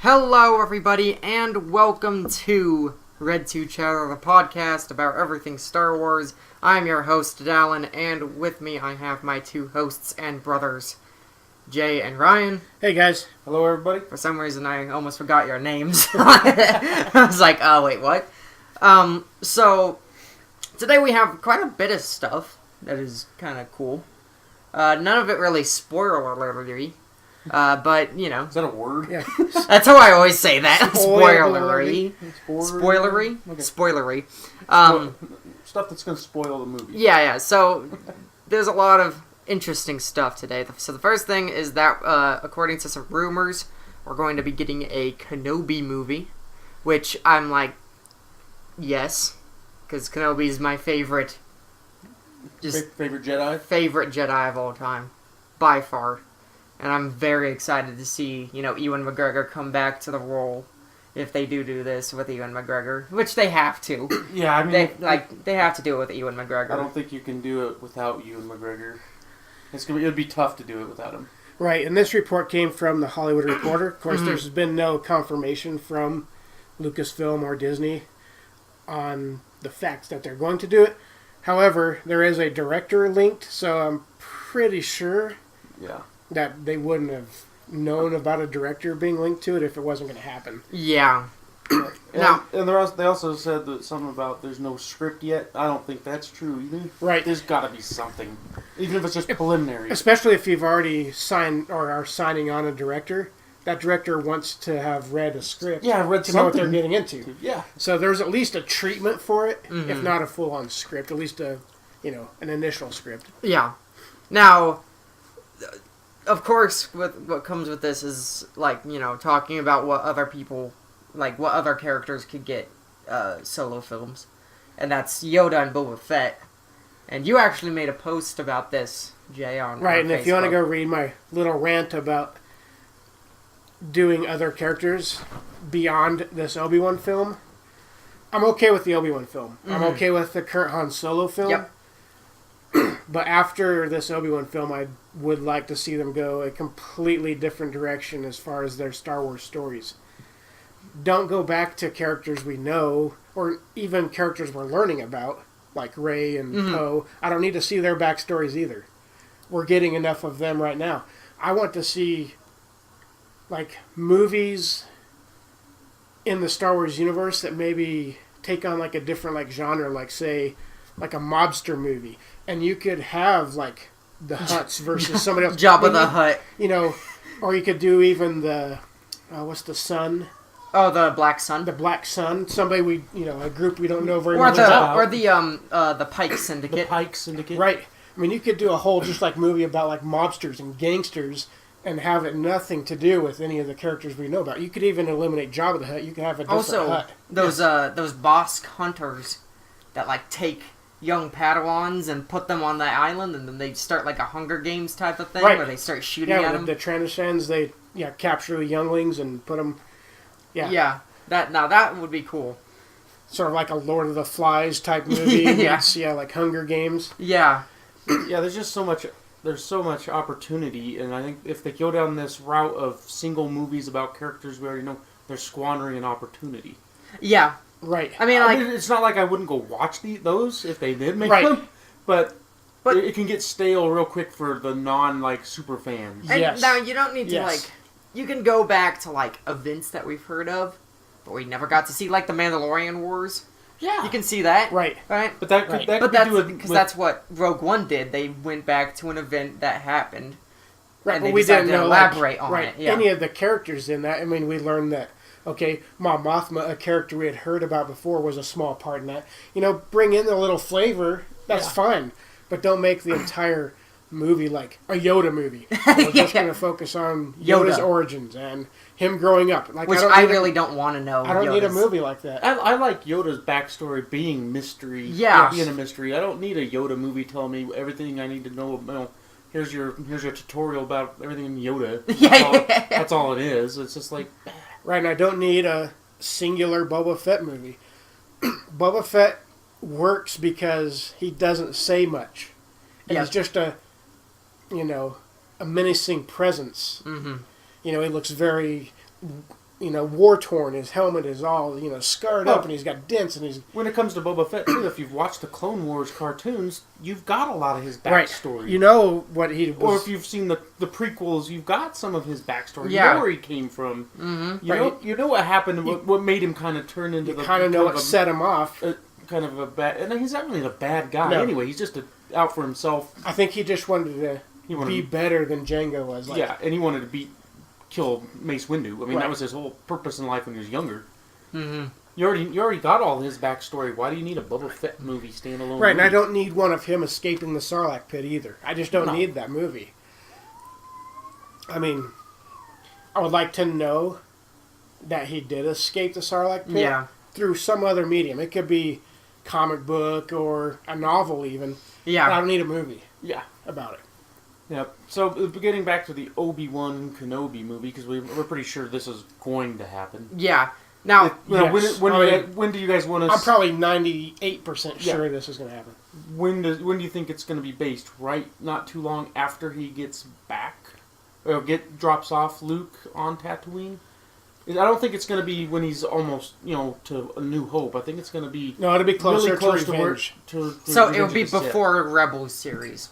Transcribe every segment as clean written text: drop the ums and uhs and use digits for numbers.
Hello, everybody, and welcome to Red 2 Chatter, the podcast about everything Star Wars. I'm your host, Dallin, and with me I have my two hosts and brothers, Jay and Ryan. Hey, guys. Hello, everybody. For some reason, I almost forgot your names. I was like, oh, wait, what? So, today we have quite a bit of stuff that is kind of cool. None of it really spoiler-alerty. But, you know. Is that a word? Yeah. That's how I always say that. Spoilery. Spoilery? Spoilery. Okay. Spoilery. Stuff that's going to spoil the movie. Yeah. So, there's a lot of interesting stuff today. So, the first thing is that, according to some rumors, we're going to be getting a Kenobi movie. Which I'm like, yes. Because Kenobi is my favorite. Favorite Jedi? Favorite Jedi of all time. By far. And I'm very excited to see, Ewan McGregor come back to the role if they do this with Ewan McGregor, which they have to. Yeah, I mean... They have to do it with Ewan McGregor. I don't think you can do it without Ewan McGregor. It'd be tough to do it without him. Right, and this report came from the Hollywood Reporter. Of course, there's been no confirmation from Lucasfilm or Disney on the facts that they're going to do it. However, there is a director linked, so I'm pretty sure... Yeah. That they wouldn't have known about a director being linked to it if it wasn't going to happen. Yeah. And they also said that something about there's no script yet. I don't think that's true either. Right. There's got to be something, even if it's just preliminary. Especially if you've already signed or are signing on a director. That director wants to have read a script. Yeah, read to something. know what they're getting into. Yeah. So there's at least a treatment for it, if not a full-on script. At least an initial script. Yeah. Now, of course, what comes with this is, talking about what other people, what other characters could get solo films. And that's Yoda and Boba Fett. And you actually made a post about this, Jay, on Right, and Facebook. if you want to go read my little rant about doing other characters beyond this Obi-Wan film, I'm okay with the Obi-Wan film. I'm okay with the current Han Solo film. Yep. But after this Obi-Wan film, I would like to see them go a completely different direction as far as their Star Wars stories. Don't go back to characters we know, or even characters we're learning about, like Rey and Poe. I don't need to see their backstories either. We're getting enough of them right now. I want to see, movies in the Star Wars universe that maybe take on, a different, genre, say, a mobster movie. And you could have, the Hutts versus somebody else. Jabba the Hutt. Or you could do even the, what's the Sun? Oh, the Black Sun. The Black Sun. Somebody a group we don't know very much about. about. Or the Pike Syndicate. The Pike Syndicate. Right. I mean, you could do a whole movie about, mobsters and gangsters and have it nothing to do with any of the characters we know about. You could even eliminate Jabba the Hutt. You could have a different Hutt. Those boss hunters that, take young Padawans and put them on the island, and then they start a Hunger Games type of thing, right. where they start shooting at them. The Tranishans, they capture the younglings and put them. Yeah. That would be cool. Sort of like a Lord of the Flies type movie. Yeah. Like Hunger Games. Yeah. Yeah, there's just so much. There's so much opportunity, and I think if they go down this route of single movies about characters we already know, they're squandering an opportunity. Yeah. Right. I mean, it's not like I wouldn't go watch those if they did make right. them, but it can get stale real quick for the super fans. And yes. now you don't need to you can go back to events that we've heard of, but we never got to see the Mandalorian Wars. Yeah, you can see that, right? But that could, but that's what Rogue One did. They went back to an event that happened, right? And but they we didn't to know elaborate on right, it. Yeah. Any of the characters in that. I mean, we learned that. Okay, Mom Mothma, a character we had heard about before, was a small part in that. Bring in a little flavor. That's fine, but don't make the entire movie like a Yoda movie. We're just going to focus on Yoda's origins and him growing up. Which I really don't want to know. I don't need a movie like that. I like Yoda's backstory being mystery. Yeah, being a mystery. I don't need a Yoda movie telling me everything I need to know. Here's your tutorial about everything in Yoda. That's all it is. It's just right, and I don't need a singular Boba Fett movie. Boba Fett works because he doesn't say much. And he's just a menacing presence. Mm-hmm. He looks very war torn. His helmet is all, scarred up, Well, and he's got dents, and he's when it comes to Boba Fett, too, if you've watched the Clone Wars cartoons, you've got a lot of his right. backstory. You know what he was. Or if you've seen the prequels, you've got some of his backstory. Yeah. You know where he came from. Mm-hmm. You know what happened, what made him kind of turn into you kind of know what set him off. Kind of a bad... And he's not really a bad guy anyway. He's just out for himself. I think he just wanted to be better than Jango was. Like, yeah, and he wanted to kill Mace Windu. I mean, Right. that was his whole purpose in life when he was younger. Mm-hmm. You already got all his backstory. Why do you need a Boba Fett movie, standalone Right, and I movie? don't need one of him escaping the Sarlacc pit either. I just don't need that movie. I mean, I would like to know that he did escape the Sarlacc pit through some other medium. It could be comic book or a novel even. Yeah. But I don't need a movie Yeah. about it. Yeah. So, getting back to the Obi-Wan Kenobi movie, because we're pretty sure this is going to happen. Yeah. Now, Yes. When do you guys want to... I'm probably 98% sure this is going to happen. When do you think it's going to be based? Right, not too long after he gets back, or drops off Luke on Tatooine. I don't think it's going to be when he's almost to A New Hope. I think it's going to be No, it'll be closer really close to to Revenge. so it'll Revenge be of the Sith. before Rebels series,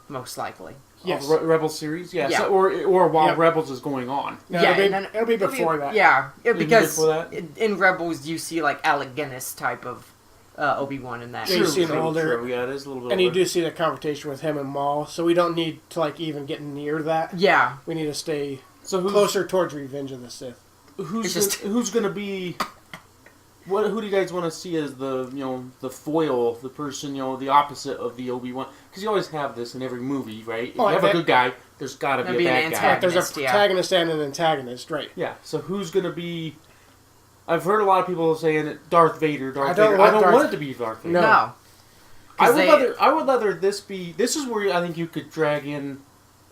most likely. Yes. Rebels series, yeah. Yeah. So, or while Yep. Rebels is going on. No, Yeah, it'll be before that. Yeah, because before that? in Rebels you see like Alec Guinness type of Obi-Wan in that. Yeah, you see an older- True. Yeah, it is a little bit. And you older. do see the confrontation with him and Maul, so we don't need to even get near that. Yeah. We need to stay So closer towards Revenge of the Sith. Who's going to be? Who do you guys want to see as the foil, the person, the opposite of the Obi-Wan? Because you always have this in every movie, right? If you have a good guy, there's got to be a There'd be an bad guy. Right, there's a Antagonist, yeah. protagonist and an antagonist, right? Yeah. So who's going to be? I've heard a lot of people saying that Darth Vader. I don't want it to be Darth Vader. No. No. I 'Cause would rather this be. This is where I think you could drag in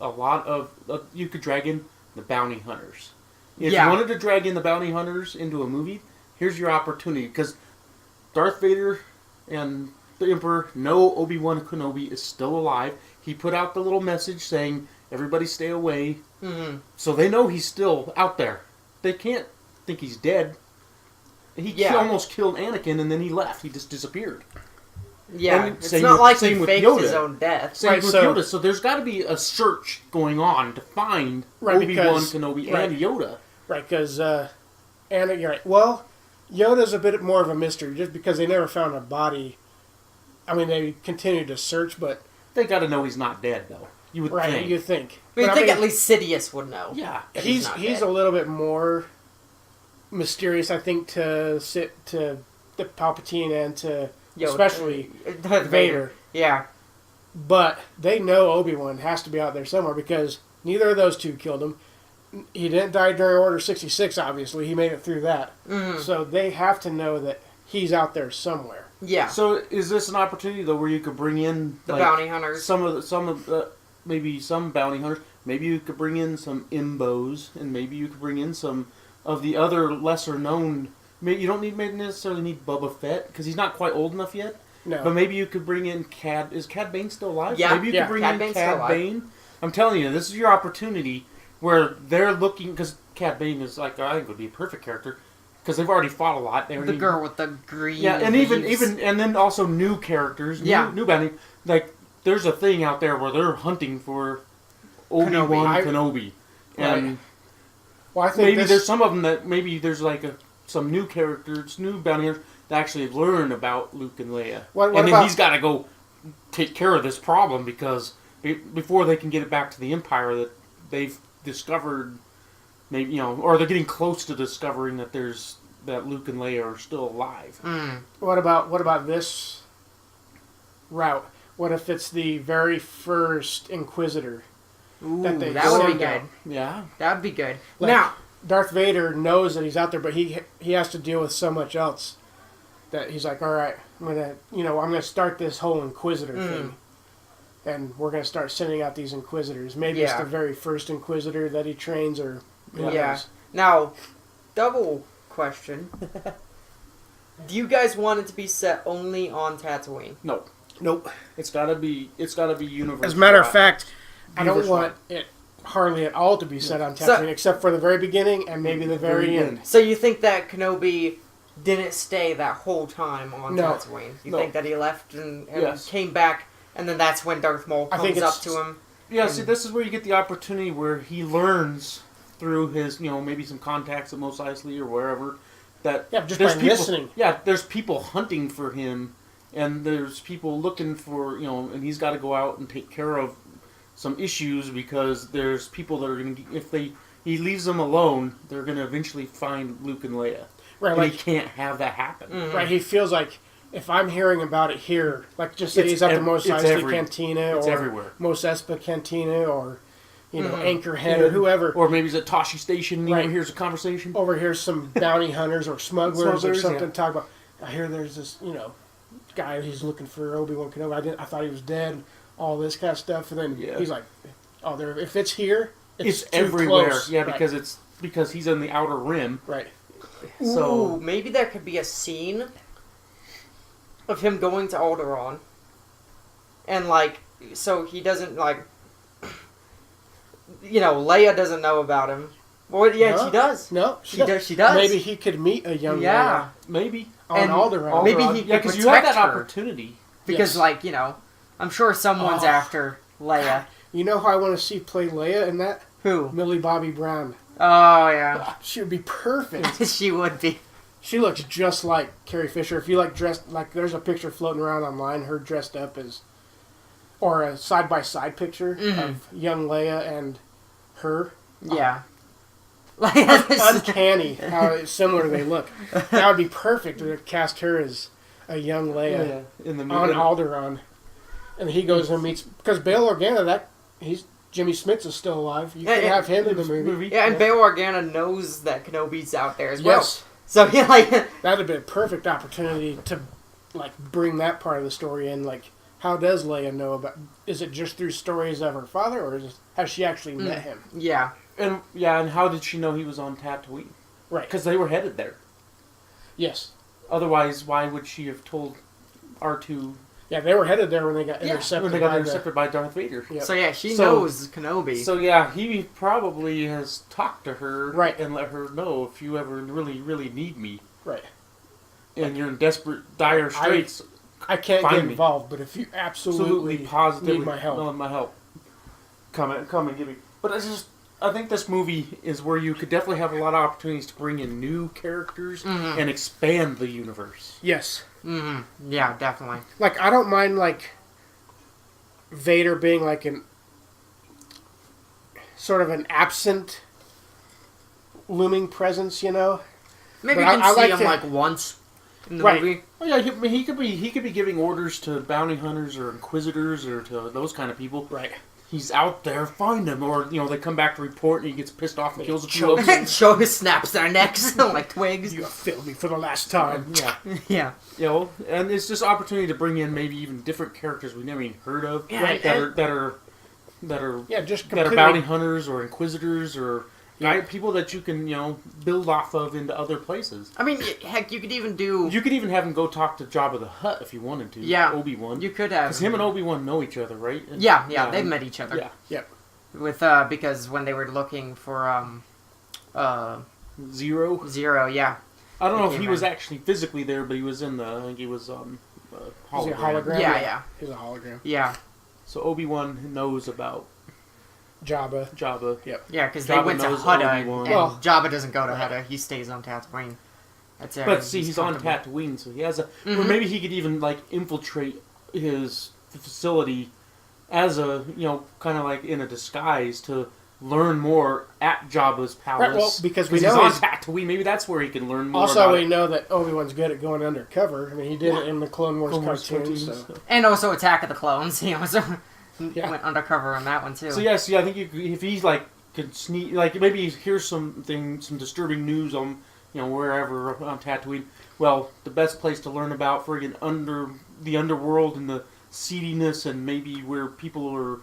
a lot of. You could drag in the bounty hunters. If Yeah. you wanted to drag in the bounty hunters into a movie, here's your opportunity. Because Darth Vader and the Emperor know Obi-Wan Kenobi is still alive. He put out the little message saying, "Everybody stay away." Mm-hmm. So they know he's still out there. They can't think he's dead. He almost killed Anakin and then he left. He just disappeared. Yeah, And it's same not with- like he same with faked Yoda. his own death. Same Right, with so- Yoda. So there's got to be a search going on to find Right, Obi-Wan because- Kenobi right. and Yoda. Right, because you're right. Well, Yoda's a bit more of a mystery, just because they never found a body. I mean, they continued to search, but They got to know he's not dead, though. You would right, think. you think. But you But, think at least Sidious would know. Yeah. that he's not a dead. little bit more mysterious, I think, to the Palpatine and to Yoda. especially Darth Vader. Yeah. But they know Obi-Wan has to be out there somewhere because neither of those two killed him. He didn't die during Order 66, obviously. He made it through that. Mm-hmm. So they have to know that he's out there somewhere. Yeah. So is this an opportunity, though, where you could bring in The bounty hunters. some of the maybe some bounty hunters? Maybe you could bring in some imbos, and maybe you could bring in some of the other lesser known. You don't necessarily need Boba Fett because he's not quite old enough yet. No. But maybe you could bring in Cad. Is Cad Bane still alive? Yeah. Maybe you Yeah. could bring Cad in Bane's still Cad alive. Bane. I'm telling you, this is your opportunity where they're looking because Cad Bane is I think would be a perfect character because they've already fought a lot. The girl with the green. Yeah, and leaves. even and then also new characters. New bounty. Like there's a thing out there where they're hunting for Obi-Wan Kenobi. And Right. Well, I think maybe this, there's some of them that maybe there's some new characters, new bounty hunters that actually learn about Luke and Leia. What and then about- he's got to go take care of this problem because before they can get it back to the Empire that they've discovered, maybe or they're getting close to discovering that that Luke and Leia are still alive. Mm. What about this route? What if it's the very first Inquisitor? Ooh, That they that would be send good. out? Yeah. That would be good. Like, Now, Darth Vader knows that he's out there, but he has to deal with so much else that he's like, all right, I'm gonna start this whole Inquisitor thing, and we're gonna start sending out these Inquisitors. Maybe it's Yeah. the very first Inquisitor that he trains, or who yeah. knows. Now, double question. Do you guys want it to be set only on Tatooine? No. Nope. It's gotta be universal. As a matter of fact, I don't Universal. want it hardly at all to be set on Tatooine, So- except for the very beginning and maybe the very end. So you think that Kenobi didn't stay that whole time on No. Tatooine? You No. think that he left and Yes. came back, and then that's when Darth Maul I think comes up it's- to him? Yeah, see, this is where you get the opportunity where he learns through his, maybe some contacts at Mos Eisley or wherever, that Yeah, just there's by people, listening. Yeah, there's people hunting for him, and there's people looking for, and he's got to go out and take care of some issues because there's people that are going to, if he leaves them alone, they're going to eventually find Luke and Leia. Right, And like he can't have that happen. right, he feels like if I'm hearing about it here, like just say It's he's at the ev- Mos it's Eisley Cantina It's or everywhere. Mos Espa Cantina or Anchorhead Yeah. or whoever. Or maybe he's at Tashi Station and he Right. overhears a conversation. Over here, some bounty hunters or smugglers or Smugglers, something yeah. talk about. I hear there's this guy who's looking for Obi-Wan Kenobi. I thought he was dead. All this kind of stuff, and then Yeah. he's like, "Oh, there. If it's here, It's too everywhere. close." Yeah, Right. because he's in the outer rim. Right. So Ooh, maybe there could be a scene of him going to Alderaan, and so he doesn't Leia doesn't know about him. Well, yeah, No. she does. No, She does. She does. Maybe he could meet a young Yeah, maybe. Leia on And Alderaan. maybe Alderaan. he yeah, could because you have that protect her. opportunity. because Yes. I'm sure someone's Oh. after Leia. You know who I want to see play Leia in that? Who? Millie Bobby Brown. Oh yeah, She would be perfect. she would be. She looks just like Carrie Fisher. If you dressed there's a picture floating around online, her dressed up as, or a side by side picture of young Leia and her. Yeah. Uncanny how similar they look. That would be perfect to cast her as a young Leia In the on movie. Alderaan, and he goes and meets because Bail Organa. He's Jimmy Smits is still alive. You can Yeah, have him in the movie. Yeah, and Bail Organa knows that Kenobi's out there as well. Yes, So he that'd have been a perfect opportunity to bring that part of the story in. How does Leia know about? Is it just through stories of her father, or has she actually met him? yeah. And how did she know he was on Tatooine? Right. Because they were headed there. Yes. Otherwise, why would she have told R2 Yeah, they were headed there when they got Yeah, intercepted. when they got by intercepted by Darth Vader? Yep. So yeah, she So- knows Kenobi. So yeah, he probably has talked to her Right. and let her know if you ever really, really need me Right. and you're in desperate, dire straits. I can't Find get me. involved, but if you absolutely Positively need my help. want my help. Come and give me. But I think this movie is where you could definitely have a lot of opportunities to bring in new characters and expand the universe. Yes. Yeah, definitely. I don't mind Vader being an sort of an absent looming presence, Maybe But you I can see like him to- once in the Right. movie. Oh yeah, he could be giving orders to bounty hunters or inquisitors or to those kind of people. Right. He's out there, find him, or they come back to report and he gets pissed off and kills a few of them. Show snaps their necks like twigs. You have failed me for the last time. Yeah, Yeah. and it's just opportunity to bring in maybe even different characters we've never even heard of. Yeah, Right. that are Yeah, just that are completely. bounty hunters or inquisitors or people that you can build off of into other places. I mean, heck, you could even do. You could even have him go talk to Jabba the Hutt if you wanted to. Yeah. Obi-Wan. You could have. Because him and Obi-Wan know each other, right? Yeah, they've met each other. Yeah. Yep. With because when they were looking for Zero. Zero, yeah. I don't know if Came he was back. actually physically there, but he was in the. I think he was Is hologram. he a hologram? Yeah. He's a hologram. Yeah. So Obi-Wan knows about Jabba. Jabba. Yeah, because they Jabba went to knows Hutta, Obi-Wan. and Well, Jabba doesn't go to Hutta. He stays on Tatooine. That's it. But see, he's on comfortable. Tatooine, so he has a. Or maybe he could even infiltrate his facility as a kind of in a disguise to learn more at Jabba's palace. Right, well, because we he's know on he's- Tatooine. Maybe that's where he can learn more. Also, about we it. know that Obi-Wan's good at going undercover. I mean, he did it in the Clone Wars Clone Wars cartoons. cartoons. So. And also Attack of the Clones. He also Yeah. went undercover on that one, too. So yeah, see, I think if he's could sneak, maybe he hears some disturbing news on, wherever on Tatooine. Well, the best place to learn about friggin' the underworld and the seediness and maybe where people are,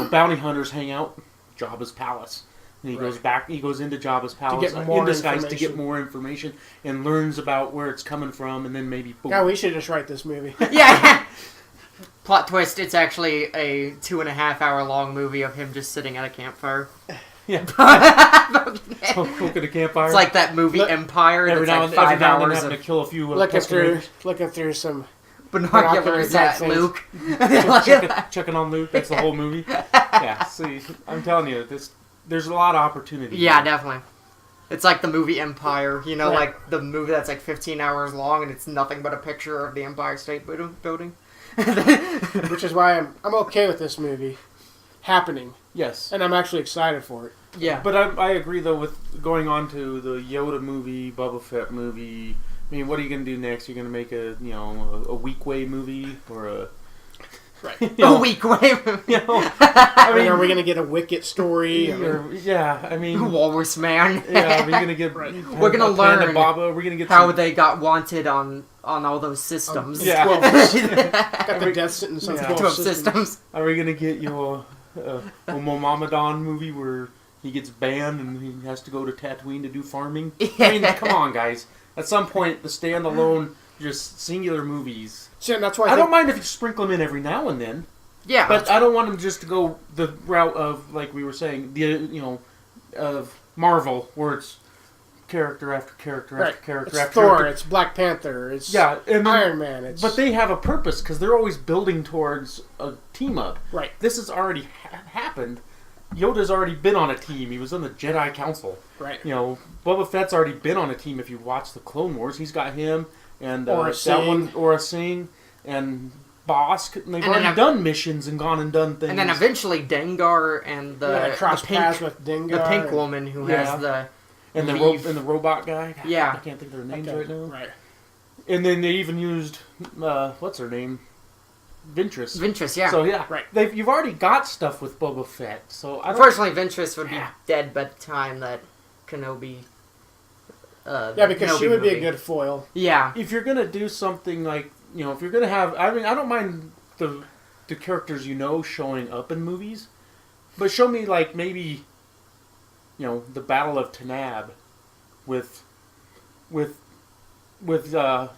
bounty hunters hang out, Jabba's palace. And he goes back. He goes into Jabba's palace get more in disguise to get information. more information and learns about where it's coming from, and then maybe boom. God, we should just write this movie. Yeah. Plot twist, it's actually a 2.5 hour long movie of him just sitting at a campfire. Yeah. Poking a campfire. It's like that movie Empire. Every now That's like and 5 then hours having to of kill a few. Looking through some binoculars at things. Luke. checking on Luke. That's the whole movie. Yeah. See, I'm telling you, there's a lot of opportunity. Yeah, here. definitely. It's like the movie Empire. You know, Right. like the movie that's like 15 hours long and it's nothing but a picture of the Empire State Building. which is why I'm okay with this movie happening, Yes. and I'm actually excited for it. Yeah. But I agree though with going on to the Yoda movie, Boba Fett movie. I mean, what are you gonna do next? You're gonna make a Weak Way movie or a Right. A weak way. I mean, are we going to get a Wicket story? I mean, Walrus Man. yeah, we're gonna get. Right. We're gonna learn Baba. We're gonna get how some, they got wanted on all those systems. Yeah. 12 got the death sentence on Yeah. 12 12 systems. systems. Are we gonna get a Mohammedan movie where he gets banned and he has to go to Tatooine to do farming? I mean, come on, guys. At some point, the standalone, just singular movies. See, and that's why I don't mind if you sprinkle them in every now and then. Yeah. But I don't want them just to go the route of, like we were saying, of Marvel, where it's character after character after character it's after Thor, character. it's Black Panther, it's Yeah, and then, Iron Man. It's but they have a purpose because they're always building towards a team up. right. This has already happened. Yoda's already been on a team. He was on the Jedi Council. Right. Boba Fett's already been on a team. If you watch the Clone Wars, he's got him and Aura that Singh. one, Aura Singh, and Bosk. And they've And then already done missions and gone and done things. And then eventually Dengar and Yeah, the cross paths pink with Dengar. the pink woman who Yeah. has the and the leave. and the robot guy. God, Yeah. I can't think of their names Okay, right now. Right. And then they even used what's her name, Ventress. Ventress. Yeah. So yeah, Right. You've already got stuff with Boba Fett. So I don't. Unfortunately, Ventress would be Yeah. dead by the time that Kenobi. Yeah, because Kenobi she would be a movie. good foil. Yeah. If you're gonna do something like if you're gonna have, I mean, I don't mind the characters showing up in movies, but show me like maybe the Battle of Tanab with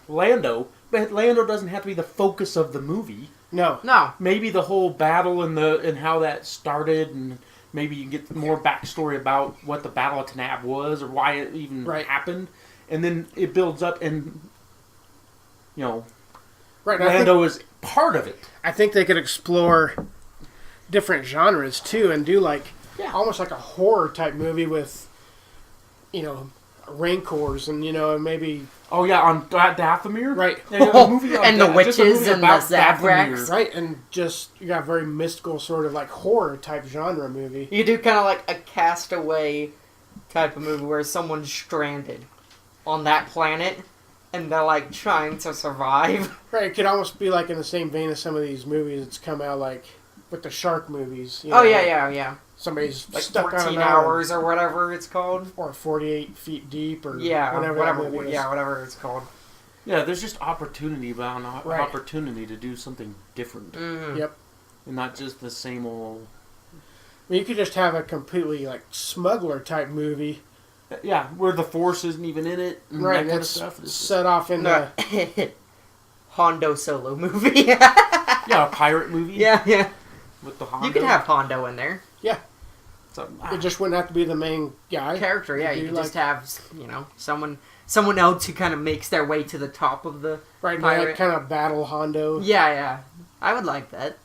Lando, but Lando doesn't have to be the focus of the movie. No. No. Maybe the whole battle and how that started, and maybe you get more backstory about what the Battle of Tanab was or why it even Right. happened, and then it builds up, and Right. and Lando is part of it. I think they could explore different genres too and do Yeah. almost like a horror type movie with rancors and maybe Oh yeah, on Dathomir, Right. Yeah, there's a movie on And the just a movie witches and about the Zabraks. Dathomir. right and just you got very mystical sort of like horror type genre movie. You do kind of like a Castaway type of movie where someone's stranded on that planet and they're like trying to survive. Right, it could almost be like in the same vein as some of these movies that's come out like with the shark movies. Oh yeah. Somebody's Like stuck 14 on an hours or whatever it's called. or 48 feet deep or Yeah, whatever that movie is. whatever it's called. Yeah, there's just opportunity bound Right. opportunity to do something different, Mm. Yep. and not just the same old. I mean, you could just have a completely like smuggler type movie, Yeah, where the Force isn't even in it, and right? that And kind of it's stuff. It's set off in No. the Hondo solo movie. yeah, a pirate movie. yeah. with the Hondo. You could have Hondo in there. So, It just wouldn't have to be the main guy. Character, yeah. You You do could just have, someone else who kind of makes their way to the top of the Right, pirate. like kind of battle Hondo. Yeah. I would like that.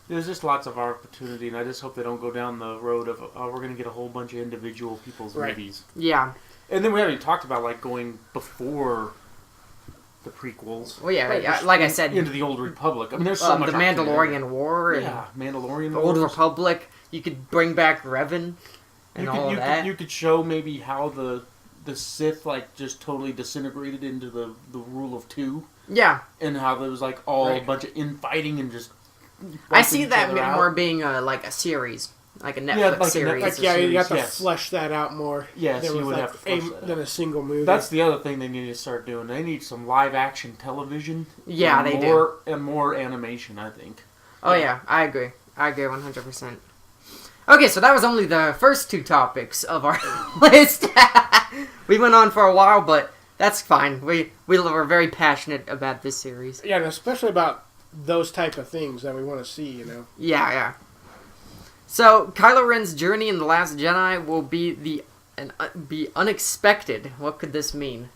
there's just lots of opportunity, and I just hope they don't go down the road of we're going to get a whole bunch of individual people's Right. movies. Yeah. And then we haven't even talked about like going before the prequels. Well, yeah, Right, yeah, just like I said, Into the Old Republic. I mean, there's so much the opportunity Mandalorian War there. and Yeah, Mandalorian the Old Wars. Republic. You could bring back Revan and all of that. You could show maybe how the Sith like just totally disintegrated into the rule of two, Yeah, and how there was like all Right. a bunch of infighting and just. I see bumping each that other out. more being like a series, like a Netflix like a series. Like, Netflix yeah, you series, have to yes. flesh that out more. Yes, than you with, would like, have to flesh that than out. a single movie. That's the other thing they need to start doing. They need some live action television. Yeah, and they do. more, and more animation. I think. Oh yeah, I agree 100%. Okay, so that was only the first two topics of our list. We went on for a while, but that's fine. We were very passionate about this series. Yeah, and especially about those type of things that we want to see, Yeah, yeah. So Kylo Ren's journey in The Last Jedi will be be unexpected. What could this mean?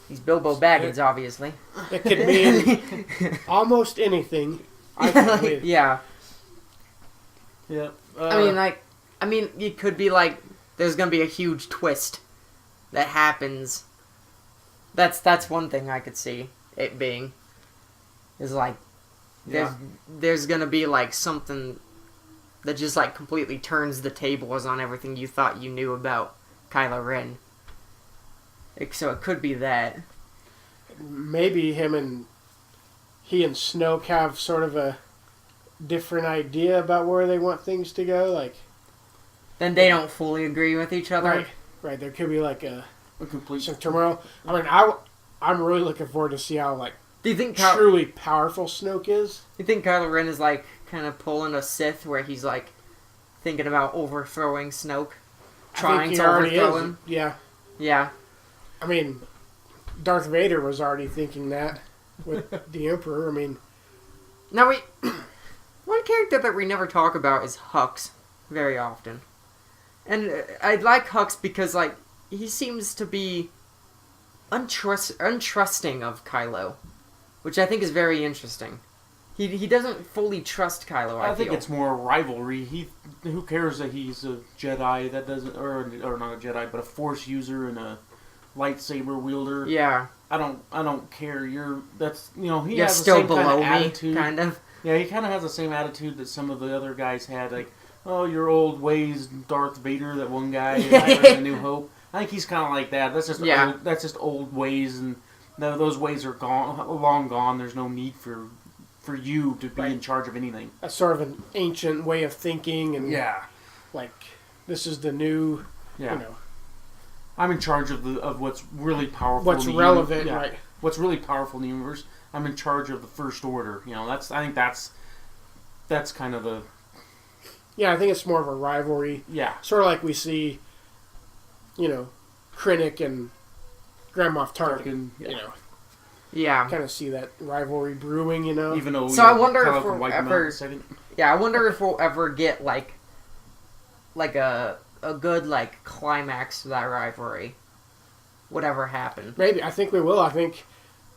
He's Bilbo Baggins, obviously. It could mean almost anything. I believe. Yeah. Yeah. I mean, it could be like there's gonna be a huge twist that happens. That's one thing I could see it being. Is like there's gonna be like something that just like completely turns the tables on everything you thought you knew about Kylo Ren. So it could be that. Maybe he and Snoke have sort of a different idea about where they want things to go. Like, Then they don't fully agree with each other. right. There could be like a complete some turmoil. I mean, I'm really looking forward to see how like Do you think truly powerful Snoke is. You think Kylo Ren is like kind of pulling a Sith where he's like thinking about overthrowing Snoke, trying to overthrow him? Yeah. Yeah. I mean, Darth Vader was already thinking that with the Emperor. I mean, Now one character that we never talk about is Hux very often, and I like Hux because like he seems to be untrusting of Kylo, which I think is very interesting. He doesn't fully trust Kylo. I think feel. it's more rivalry. Who cares that he's a Jedi that doesn't, or not a Jedi, but a Force user and a lightsaber wielder. Yeah. I don't care. He You're has the still same below kind of me, attitude. kind of. Yeah, he kind of has the same attitude that some of the other guys had. Like, oh, your old ways, Darth Vader. That one guy in A New Hope. I think he's kind of like that. That's just old ways, and those ways are long gone. There's no need for you to be in charge of anything. That's sort of an ancient way of thinking, and like this is the new, I'm in charge of what's really powerful. What's relevant, right? What's really powerful in the universe. I'm in charge of the First Order. I think that's kind of the. Yeah, I think it's more of a rivalry. Yeah, sort of like we see, Krennic and Grand Moff Tarkin. Yeah. Kind of see that rivalry brewing. Even though. So I wonder if we'll ever. Yeah, I wonder if we'll ever get like a good like climax to that rivalry. Whatever happened. Maybe. I think we will. I think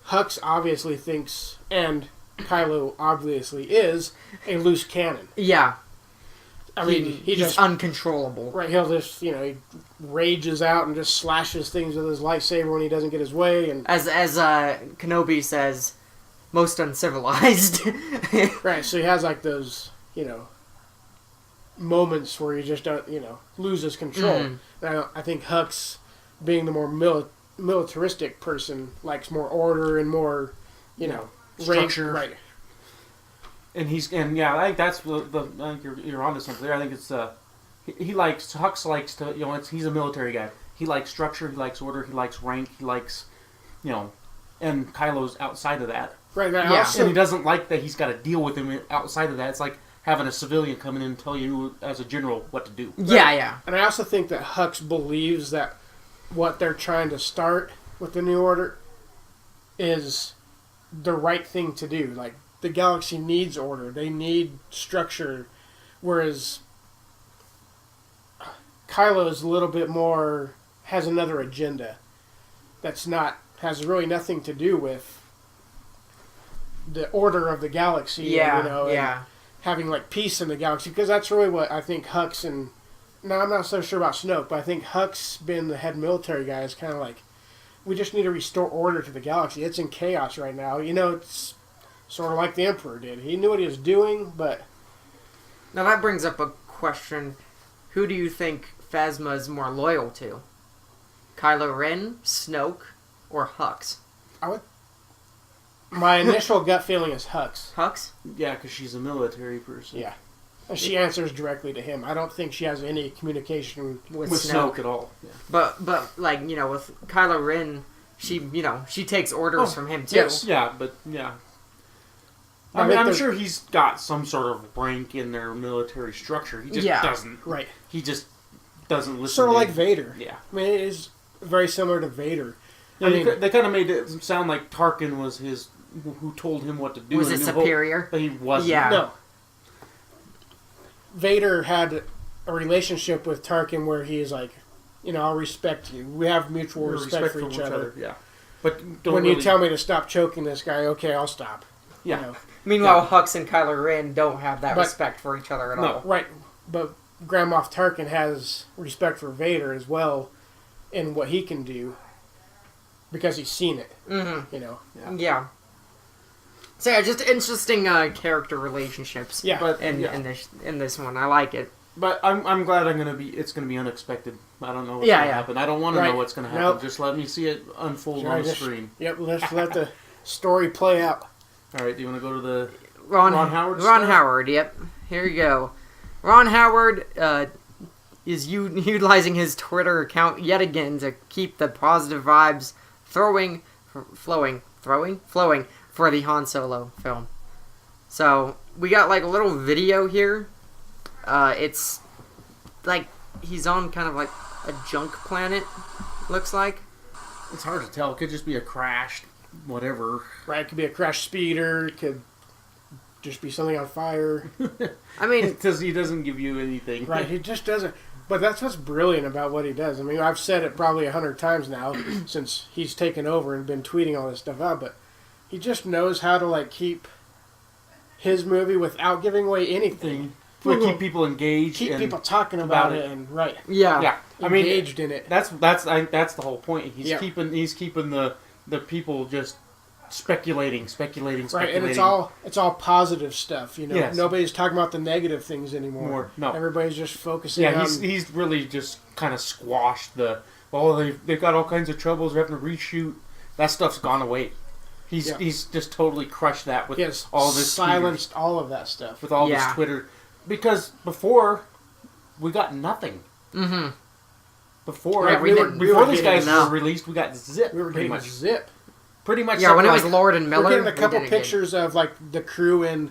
Hux obviously thinks, and Kylo obviously is, a loose cannon. Yeah. I mean, he's just uncontrollable. Right, he'll just, he rages out and just slashes things with his lightsaber when he doesn't get his way. And As Kenobi says, most uncivilized. Right, so he has like those, moments where he just don't, loses control. Mm. Now, I think Hux, being the more militaristic person, likes more order and more, structure. Right. And I think that's I think you're onto something there. I think it's Hux likes to he's a military guy. He likes structure. He likes order. He likes rank. He likes and Kylo's outside of that. Right. And he doesn't like that he's got to deal with him outside of that. It's like having a civilian come in and tell you as a general what to do. Yeah, yeah. And I also think that Hux believes that what they're trying to start with the New Order is the right thing to do. Like, the galaxy needs order. They need structure. Whereas Kylo is a little bit more, has another agenda has really nothing to do with the order of the galaxy. Yeah, and having like peace in the galaxy. Because that's really what I think Hux and, now I'm not so sure about Snoke, but I think Hux, being the head military guy, is kind of like, we just need to restore order to the galaxy. It's in chaos right now. It's sort of like the Emperor did. He knew what he was doing, but... Now that brings up a question. Who do you think Phasma is more loyal to? Kylo Ren, Snoke, or Hux? My initial gut feeling is Hux. Hux? Yeah, because she's a military person. Yeah. And she answers directly to him. I don't think she has any communication with Snoke at all. Yeah. But like, with Kylo Ren, she takes orders from him too. Yes, yeah, but yeah. I'm sure he's got some sort of rank in their military structure. He just doesn't. Right. He just doesn't listen. Sort of like Vader. Yeah. I mean, it is very similar to Vader. Yeah, they kind of made it sound like Tarkin was his who told him what to do. Was in it A New Hope, superior? but he wasn't. Yeah. No. Vader had a relationship with Tarkin where he's like, I'll respect you. We have mutual respect for each other. Yeah. But When you tell me to stop choking this guy, okay, I'll stop. Yeah. Meanwhile, Hux and Kylo Ren don't have that But- respect for each other at all. Right. But Grand Moff Tarkin has respect for Vader as well in what he can do because he's seen it. Mm-hmm. Yeah. So yeah, just interesting character relationships. Yeah. But In this one, I like it. But I'm glad it's gonna be unexpected. I don't know what's Yeah, gonna yeah. happen. I don't want to Right. know what's gonna happen. Nope. Just let me see it unfold Sure, on the just- screen. Yep, let's let the story play out. All right. Do you want to go to the Ron Howard Ron stuff? Howard. Yep. Here you go. Ron Howard is utilizing his Twitter account yet again to keep the positive vibes flowing for the Han Solo film. So we got like a little video here. It's like he's on kind of like a junk planet. Looks like. It's hard to tell. It could just be a crashed whatever. Right, it could be a crash speeder, it could just be something on fire. I mean, Because he doesn't give you anything. Right, he just doesn't. But that's what's brilliant about what he does. I mean, I've said it probably 100 times now since he's taken over and been tweeting all this stuff out, but he just knows how to like keep his movie without giving away anything. To keep people engaged. Keep and people talking about it and right. yeah. Yeah. I mean, Engaged in it. that's the whole point. He's Yeah. keeping the people just speculating. Right, and it's all positive stuff, Yes. Nobody's talking about the negative things anymore. No. Everybody's just focusing Yeah, on he's really just kind of squashed they've got all kinds of troubles, they're having to reshoot. That stuff's gone away. He's just totally crushed that with yes, all this silenced all of that stuff. with all this Yeah. Twitter, because before we got nothing. Mm-hmm. Before Right, we were before these getting guys enough. were released, we got zip. We were pretty getting much. zip. Pretty much. Yeah, when it like, was Lord and Miller, We're getting a we couple didn't get- pictures of like the crew in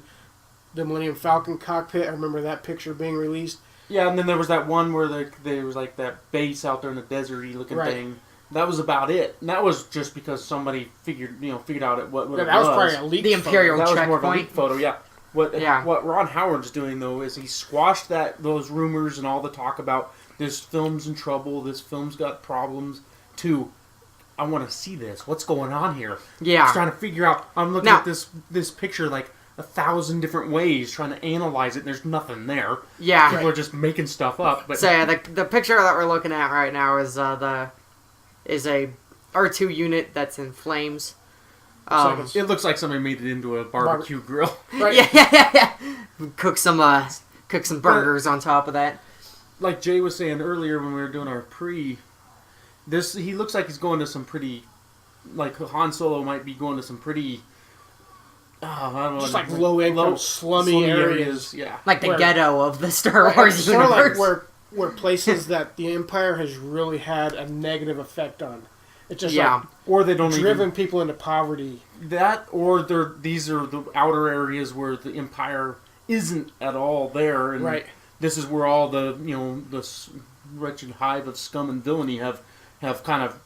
the Millennium Falcon cockpit. I remember that picture being released. Yeah, and then there was that one where there was like that base out there in the deserty looking Right. thing. That was about it. And that was just because somebody figured out what Yeah, it that was probably a leak. The Imperial That was more of a checkpoint. leak photo, yeah. Yeah. What Ron Howard's doing though is he squashed those rumors and all the talk about this film's in trouble, this film's got problems. To I want to see this. What's going on here? Yeah. Just trying to figure out. I'm looking Now- at this picture like 1,000 different ways, trying to analyze it. And there's nothing there. Yeah. People are just making stuff up. But So yeah, the picture that we're looking at right now is a R2 unit that's in flames. it looks like somebody made it into a barbecue grill. Right. Yeah. Cook some burgers on top of that. Like Jay was saying earlier when we were doing our he looks like he's going to some pretty, like Han Solo might be going to some pretty, I don't know, Just like low-income, slummy areas. Yeah, Like the Where- ghetto of the Star Right, Wars it's sort of universe. like where places that the Empire has really had a negative effect on. It's just Yeah. like or they don't driven people into poverty. that, or these are the outer areas where the Empire isn't at all there, and Right. this is where all the wretched hive of scum and villainy have kind of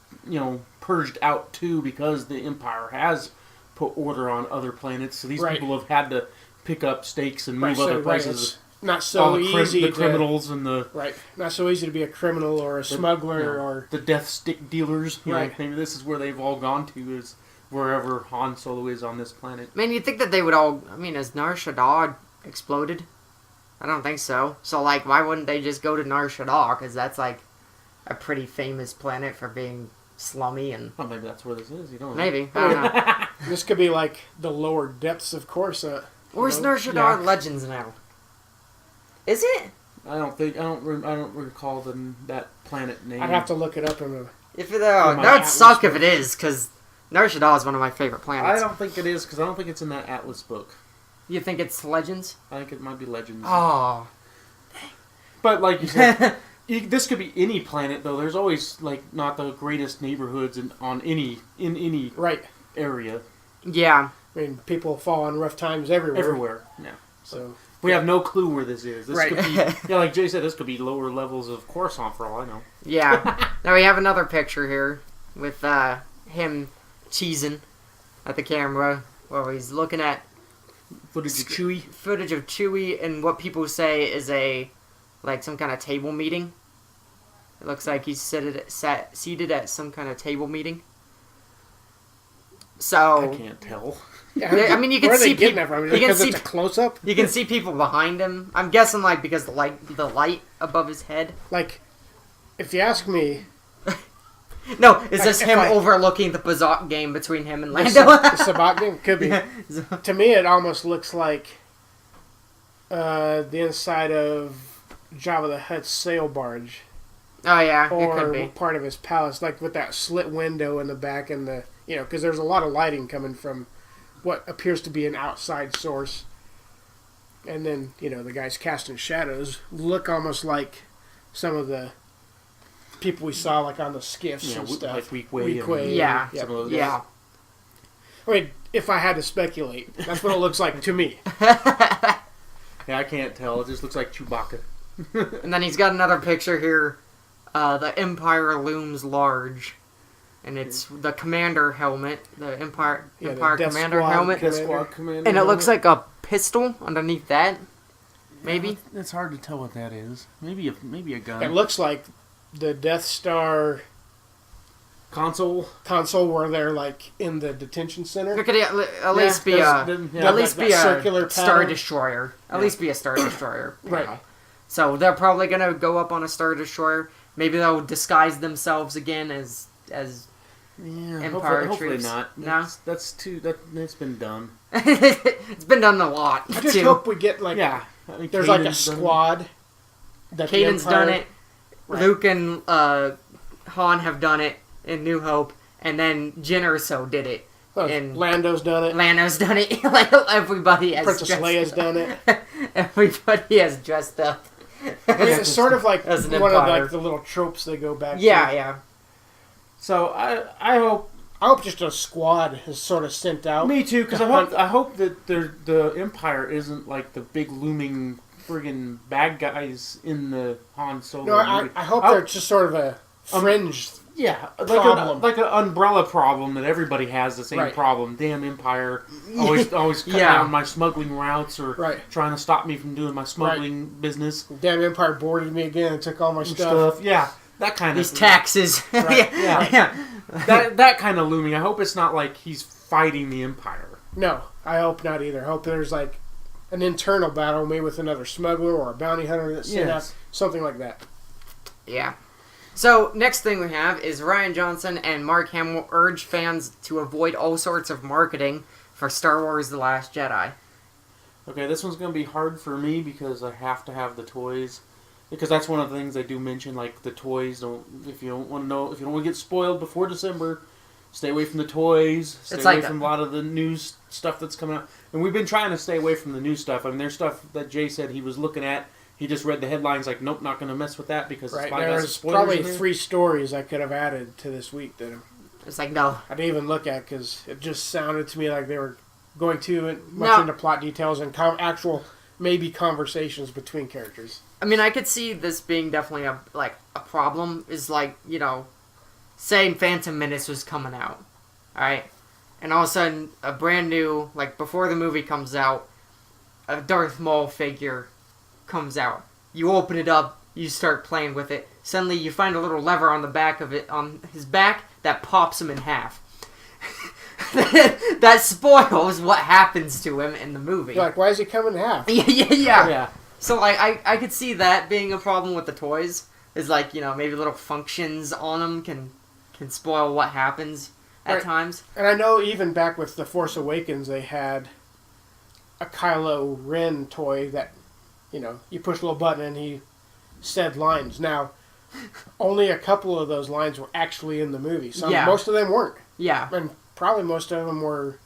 purged out too, because the Empire has put order on other planets. So these Right. people have had to pick up stakes and Right, move so, other right, places. it's not all so the, easy the to, criminals and the right, not so easy to be a criminal or a smuggler or the death stick dealers. Right. Maybe this is where they've all gone to, is wherever Han Solo is on this planet. Man, you'd think that they would all... I mean, has Nar Shaddaa exploded? I don't think so. So, like, why wouldn't they just go to Nar Shaddaa? Because that's, like, a pretty famous planet for being slummy and... Well, maybe that's where this is. You don't know. Maybe. I don't know. this could be like the lower depths of Coruscant. Where's you know? Nar Shaddaa Yeah. in Legends now? Is it? I don't recall that planet name. I'd have to look it up in a If it, my that would Atlas suck if book. it is, because Nar Shaddaa is one of my favorite I planets. don't think it is, because I don't think it's in that Atlas book. You think it's Legends? I think it might be Legends. Oh. But like you said, this could be any planet, though. There's always like not the greatest neighborhoods in any right. area. Yeah. I mean, people fall on rough times everywhere. Everywhere. Yeah. So We have no clue where this is. This Right. could be, yeah, like Jay said, this could be lower levels of Coruscant for all I know. Yeah. Now we have another picture here with him cheesing at the camera. where he's looking at Footage of Chewie and what people say is some kind of table meeting. It looks like he's seated at some kind of table meeting. So I can't tell. Yeah, I mean, you can where are see they getting people. that from? You can Because see it's a close up. you can see people behind him. I'm guessing because the light above his head. Like, if you ask me, No, is Like, this if him I- overlooking the Bazak game between him and the Lando? Sabat game could be. To me, it almost looks like the inside of Jabba the Hutt's sail barge, Oh yeah, it or could be. part of his palace, like with that slit window in the back and because there's a lot of lighting coming from what appears to be an outside source, and then the guys casting shadows look almost like some of the people we saw like on the skiffs and stuff. Like Weak Way. Yeah, Some of those yeah. guys. I mean, if I had to speculate, that's what it looks like to me. Yeah, I can't tell. It just looks like Chewbacca. And then he's got another picture here. The Empire looms large, and it's the commander helmet, the Empire Yeah, the Empire Death commander Squad helmet, Commander. Squad Commander. and it looks like a pistol underneath that. Maybe. It's hard to tell what that is. Maybe a gun. It looks like the Death Star Console. console where they're like in the detention center. It could at least be Yeah, a yeah, at least that be a circular Star pattern. Destroyer. At Yeah. least be a Star Destroyer. Right. panel. So they're probably gonna go up on a Star Destroyer. Maybe they'll disguise themselves again as Yeah, Empire hopefully troops. not. No? That's too. That's been done. it's been done a lot. I just too. hope we get like Yeah, I think there's like a Kanan's done it. squad. That the Kanan's Empire- done it. Right. Luke and Han have done it in New Hope, and then Jyn Erso did it. and Lando's done it. Lando's done it. Like everybody has. Princess dressed Leia's up. done it. Everybody has dressed up. I mean, it's sort of like As an one of empire. like the little tropes they go back Yeah, to. yeah. So I hope. I hope just a squad is sort of sent out. Me too, because I hope that the Empire isn't like the big looming friggin' bad guys in the Han Solo No, movie. I hope they're just sort of a fringe. Yeah, problem. like an umbrella problem that everybody has the same Right. problem. Damn Empire, always cutting Yeah. down my smuggling routes or Right. trying to stop me from doing my smuggling business Damn Empire boarded me again and took all my stuff. Yeah, that kind These of taxes. Right, yeah. that kind of looming. I hope it's not like he's fighting the Empire. No, I hope not either. I hope there's like an internal battle, maybe with another smuggler or a bounty hunter that's sent Yes. out, something like that. Yeah. So, next thing we have is Ryan Johnson and Mark Hamill urge fans to avoid all sorts of marketing for Star Wars The Last Jedi. Okay, this one's going to be hard for me because I have to have the toys. Because that's one of the things they do mention, like the toys. If you don't want to get spoiled before December, stay away from the toys. Stay It's away like from a lot of the news stuff that's coming out. And we've been trying to stay away from the new stuff. I mean, there's stuff that Jay said he was looking at. He just read the headlines like, nope, not going to mess with that because Right. it's probably got some There's spoilers probably in there. 3 stories I could have added to this week that It's like, no. I didn't even look at because it just sounded to me like they were going too much No. into plot details and actual maybe conversations between characters. I mean, I could see this being definitely a problem. Is like, say Phantom Menace was coming out, alright? And all of a sudden, a brand new, before the movie comes out, a Darth Maul figure comes out. You open it up, you start playing with it. Suddenly, you find a little lever on the back of it, on his back, that pops him in half. That spoils what happens to him in the movie. You're like, why is he coming in half? Yeah. Yeah. So, I could see that being a problem with the toys. Is maybe little functions on them can spoil what happens at Right. times. And I know even back with The Force Awakens, they had a Kylo Ren toy that, you push a little button and he said lines. Now, only a couple of those lines were actually in the movie. Yeah. Most of them weren't. Yeah. And probably most of them were,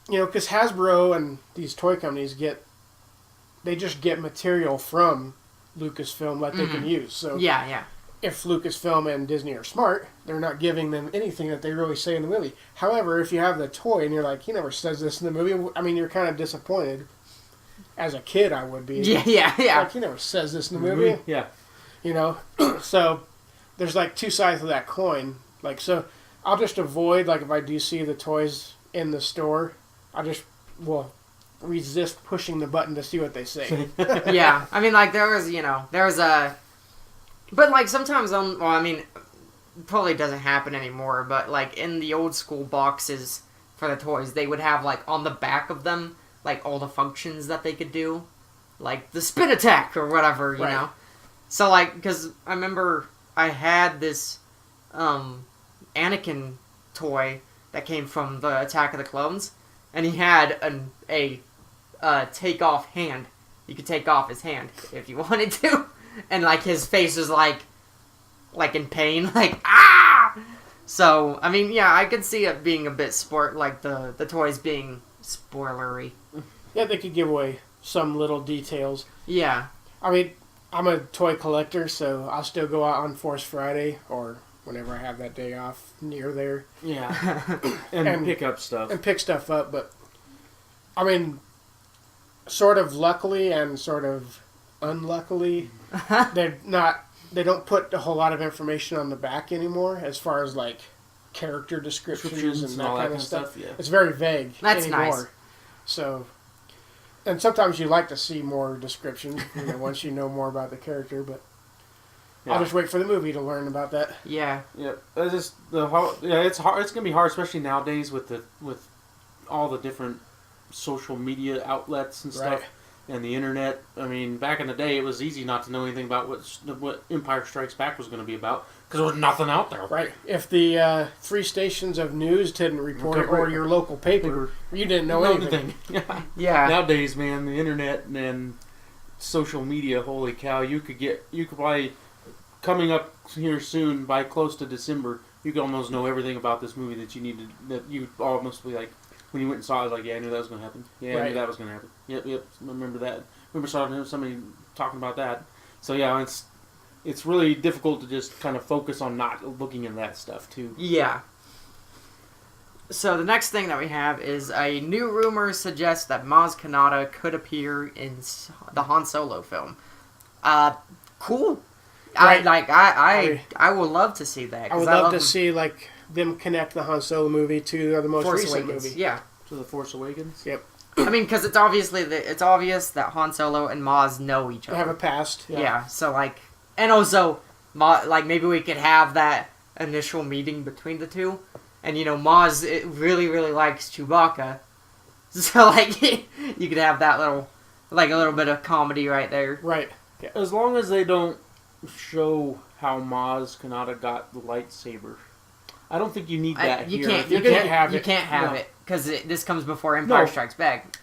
because Hasbro and these toy companies they just get material from Lucasfilm that they can use. So Yeah. if Lucasfilm and Disney are smart, they're not giving them anything that they really say in the movie. However, if you have the toy and you're like, he never says this in the movie, I mean, you're kind of disappointed. As a kid, I would be. Yeah. Like, he never says this in the movie. Yeah. So there's 2 sides of that coin. So I'll just avoid, if I do see the toys in the store, I just will resist pushing the button to see what they say. Yeah, I mean, like, there was a... But, like, sometimes probably doesn't happen anymore, but, like, in the old school boxes for the toys, they would have, like, on the back of them, like, all the functions that they could do. Like, the spin attack or whatever, you know? So, like, because I remember I had this, Anakin toy that came from the Attack of the Clones, and he had a take-off hand. You could take off his hand if you wanted to. And, like, his face was, like in pain. Like, ah! So, I mean, yeah, I could see it being a bit the toys being spoilery. Yeah, they could give away some little details. Yeah. I mean, I'm a toy collector, so I'll still go out on Force Friday, or whenever I have that day off near there. Yeah. and pick up stuff. And pick stuff up, but, I mean, sort of luckily and sort of unluckily, they don't put a whole lot of information on the back anymore as far as like character descriptions and that kind of stuff. Yeah. It's very vague That's anymore. nice. So, and sometimes you like to see more descriptions, once you know more about the character, but I'll just wait for the movie to learn about that. Yeah. Yeah. It's hard. It's gonna be hard, especially nowadays with all the different social media outlets and stuff. Right. And the internet. I mean, back in the day, it was easy not to know anything about what Empire Strikes Back was going to be about because there was nothing out there. Right. If the 3 stations of news didn't report it, or your local paper, you didn't know anything. Yeah. Nowadays, man, the internet and social media, holy cow, you could probably, coming up here soon, by close to December, you could almost know everything about this movie that you almost be like, when you went and saw it, I was like, yeah, I knew that was going to happen. Yeah, I knew that was going to happen. Yep, I remember that. I remember somebody talking about that. So, yeah, it's really difficult to just kind of focus on not looking at that stuff, too. Yeah. So, the next thing that we have is a new rumor suggests that Maz Kanata could appear in the Han Solo film. Cool. Right. I would love to see that. I would love to see, like, them connect the Han Solo movie to the most Force recent Awakens. movie. Yeah. To The Force Awakens? Yep. I mean, because it's obvious that Han Solo and Maz know each They other. have a past. Yeah. So, like, and also, maybe we could have that initial meeting between the two. And, Maz really, really likes Chewbacca. So, like, you could have that a little bit of comedy right there. Right. Yeah. As long as they don't show how Maz Kanata got the lightsaber. I don't think you need that You here. can't. You can't have it. You can't have No. it because this comes before Empire No. Strikes Back.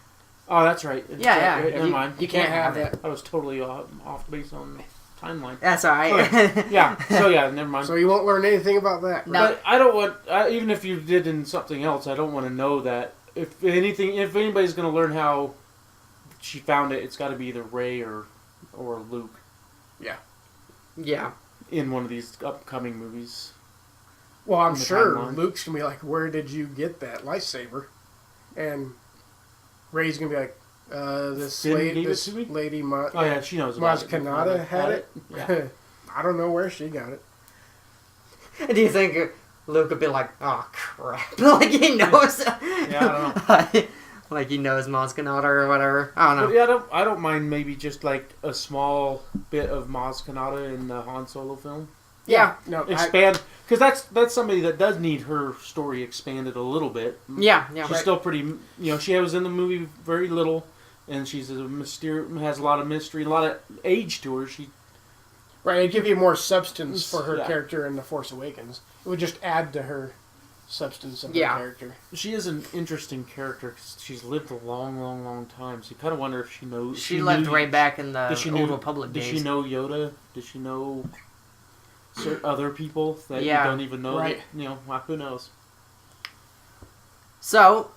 Oh, that's right. Yeah. Right. Never mind. You can't have it. I was totally off base on the timeline. That's all right. Okay. Yeah. So yeah, never mind. So you won't learn anything about that. No. But I don't want, even if you did in something else, I don't want to know that. If anybody's going to learn how she found it, it's got to be either Rey or Luke Yeah. in one of these upcoming movies. Well, I'm in the sure timeline. Luke's going to be like, where did you get that lightsaber? And Rey's going to be like, this Finn lady, gave it to me? lady Oh yeah, she knows about Maz it. Kanata had it? Yeah. I don't know where she got it. And do you think Luke would be like, oh crap, like he knows? Yeah, I don't like he knows Maz Kanata or whatever. I don't know. But yeah, I don't mind maybe just like a small bit of Maz Kanata in the Han Solo film. Yeah. No, Expand, because that's somebody that does need her story expanded a little bit. Yeah. She's still pretty, she was in the movie very little, and she's has a lot of mystery, a lot of age to her. Right, it'd give you more substance for her Yeah. character in The Force Awakens. It would just add to her substance of her character. She is an interesting character because she's lived a long, long, long time. So you kind of wonder if she knows. She lived right back in the Old Republic Did days. she know Yoda? Did she know other people that Yeah. you don't even know? Right. Who knows? So,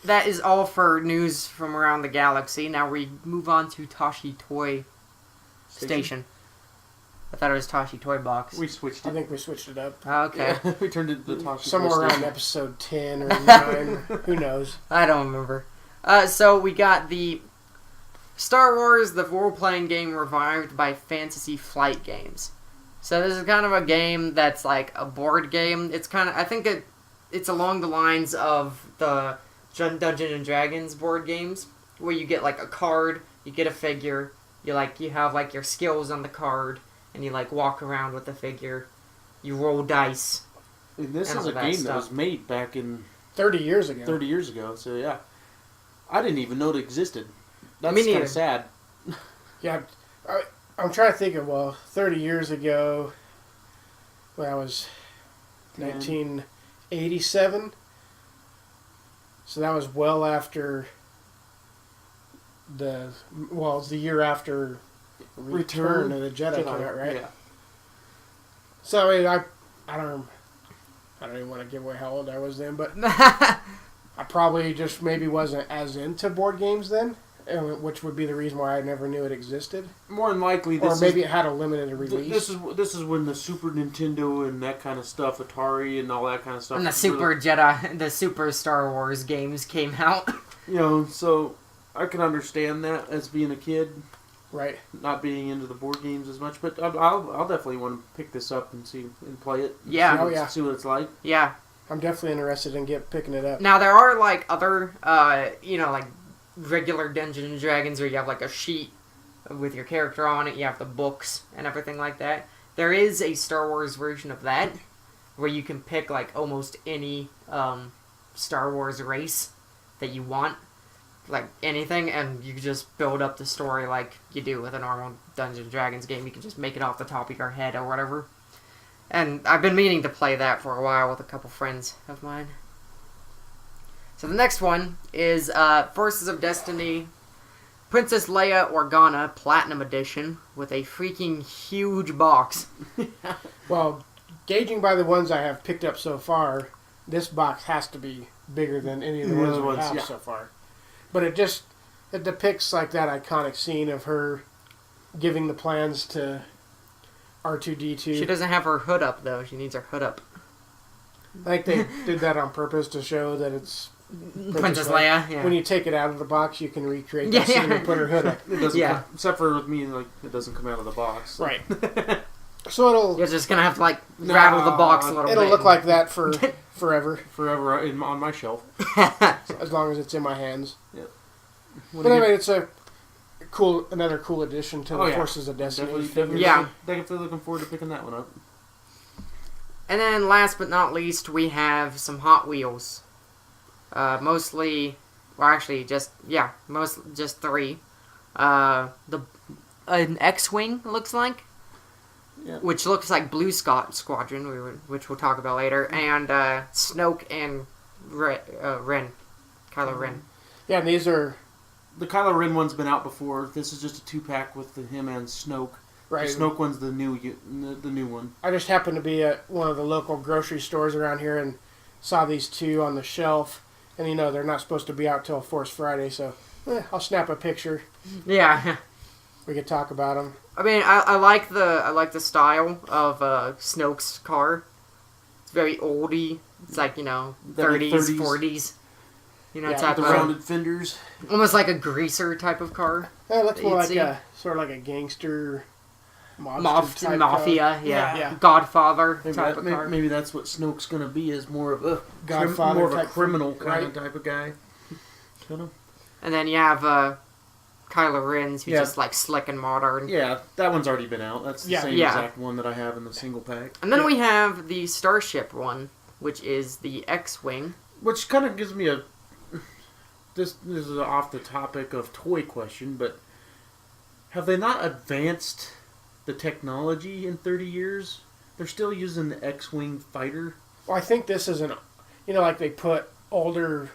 that is all for news from around the galaxy. Now we move on to Tashi Toy Station. I thought it was Tashi Toy Box. We switched I it. think we switched it up. Okay. Yeah, we turned it to the Tashi Somewhere Toy around Station. episode 10 or 9. Who knows? I don't remember. So we got the Star Wars, the role-playing game revived by Fantasy Flight Games. So this is kind of a game that's like a board game. It's kind of, I think it's along the lines of the Dungeons and Dragons board games where you get like a card, you get a figure, you have like your skills on the card, and you like walk around with the figure. You roll dice. And this and is all a that game stuff. that was made back in 30 years ago. 30 years ago. So yeah, I didn't even know it existed. That's Me kind neither. of sad. Yeah, I'm trying to think of 30 years ago. When I was 1987. So that was well after it was the year after Return of the Jedi came out, right? Yeah. So I mean, I don't even want to give away how old I was then, but Yeah, I probably just maybe wasn't as into board games then, which would be the reson why I never knew it existed. More than likely, Or maybe it had a limited release. This is when the Super Nintendo and that kind of stuff, Atari and all that kind of stuff. and the the Super Star Wars games came out. So I can understand that as being a kid, Right. not being into the board games as much. But I'll definitely want to pick this up and play it. Yeah. Oh, yeah. See what it's like. Yeah. I'm definitely interested in picking it up. Now there are like other, like regular Dungeons and Dragons where you have like a sheet with your character on it. You have the books and everything like that. There is a Star Wars version of that where you can pick like almost any Star Wars race that you want, like anything, and you can just build up the story like you do with a normal Dungeons and Dragons game. You can just make it off the top of your head or whatever. And I've been meaning to play that for a while with a couple friends of mine. So the next one is Forces of Destiny Princess Leia Organa Platinum Edition with a freaking huge box. Well, gauging by the ones I have picked up so far, this box has to be bigger than any of the ones we have so far. But it depicts like that iconic scene of her giving the plans to R2-D2. She doesn't have her hood up, though. She needs her hood up. I think they did that on purpose to show that it's Princess Leia, yeah. When you take it out of the box, you can recreate that scene and put her hood up. It doesn't Yeah. except for with me, like, it doesn't come out of the box. Right. So You're just gonna have to, like, rattle the box a little bit. it'll look like that for forever. Forever on my shelf. As long as it's in my hands. Yeah. But anyway, it's another cool addition to the Forces of Destiny. Definitely looking forward to picking that one up. And then, last but not least, we have some Hot Wheels. Mostly, well, actually, just three. An X-Wing, looks like. Yeah. Which looks like Blue Squadron, which we'll talk about later. And Snoke and Ren. Kylo Ren. Yeah, and these are... The Kylo Ren one's been out before. This is just a 2-pack with him and Snoke. Right. The Snoke one's the new one. I just happened to be at one of the local grocery stores around here and saw these two on the shelf. And they're not supposed to be out till Force Friday, so I'll snap a picture. Yeah. We could talk about them. I mean, I like the style of Snoke's car. It's very oldie. It's like 30s, 40s. Type The of rounded fenders. almost like a greaser type of car. It looks more like see. sort of like a gangster Mafia, yeah. Godfather type of car. Maybe that's what Snoke's gonna be, is more of a Godfather, more of a type criminal thing, kind right? of type of guy. And then you have Kylo Ren's, who's Yeah. just like slick and modern. Yeah, that one's already been out. That's the same Yeah. exact one that I have in the single pack. And then we have the Starship one, which is the X-Wing. Which kind of gives me a... This is off the topic of toy question, but have they not advanced the technology in 30 years? They're still using the X-Wing fighter. Well, I think this is like they put older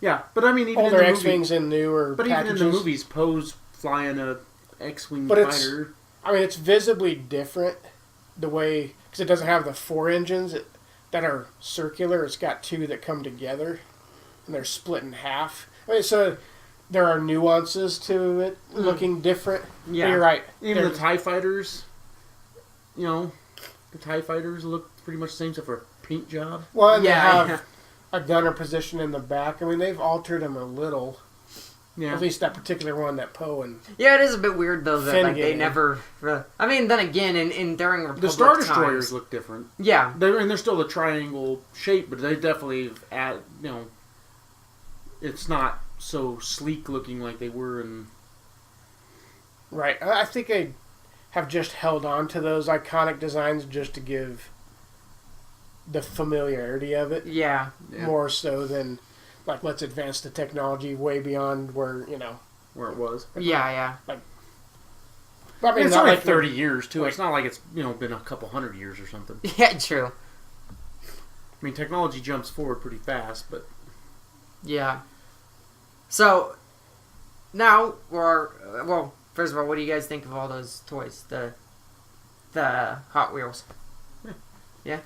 Yeah, but I mean, even older in the X-Wings in newer But packages. even in the movies, Poe's flying a X-Wing But fighter. it's visibly different the way... Because it doesn't have the 4 engines that are circular. It's got 2 that come together. And they're split in half. So there are nuances to it looking different. Yeah. But you're right. Even the TIE fighters, the TIE fighters look pretty much the same except for a paint job. Well, and Yeah, they have a gunner position in the back. I mean, they've altered them a little. Yeah. At least that particular one that Poe and... Yeah, it is a bit weird though that Finnegan. they never. I mean, then again, in during Republic The Star times, Destroyers look different. Yeah, They're still a triangle shape, but they definitely it's not so sleek looking like they were in. Right. I think I have just held on to those iconic designs just to give the familiarity of it Yeah. more so than like let's advance the technology way beyond where Where it was. Yeah. I mean, It's not only like 30 years too. It's not like it's been a couple hundred years or something. Yeah, true. I mean, technology jumps forward pretty fast, but Yeah. So, now well, first of all, what do you guys think of all those toys? The Hot Wheels. you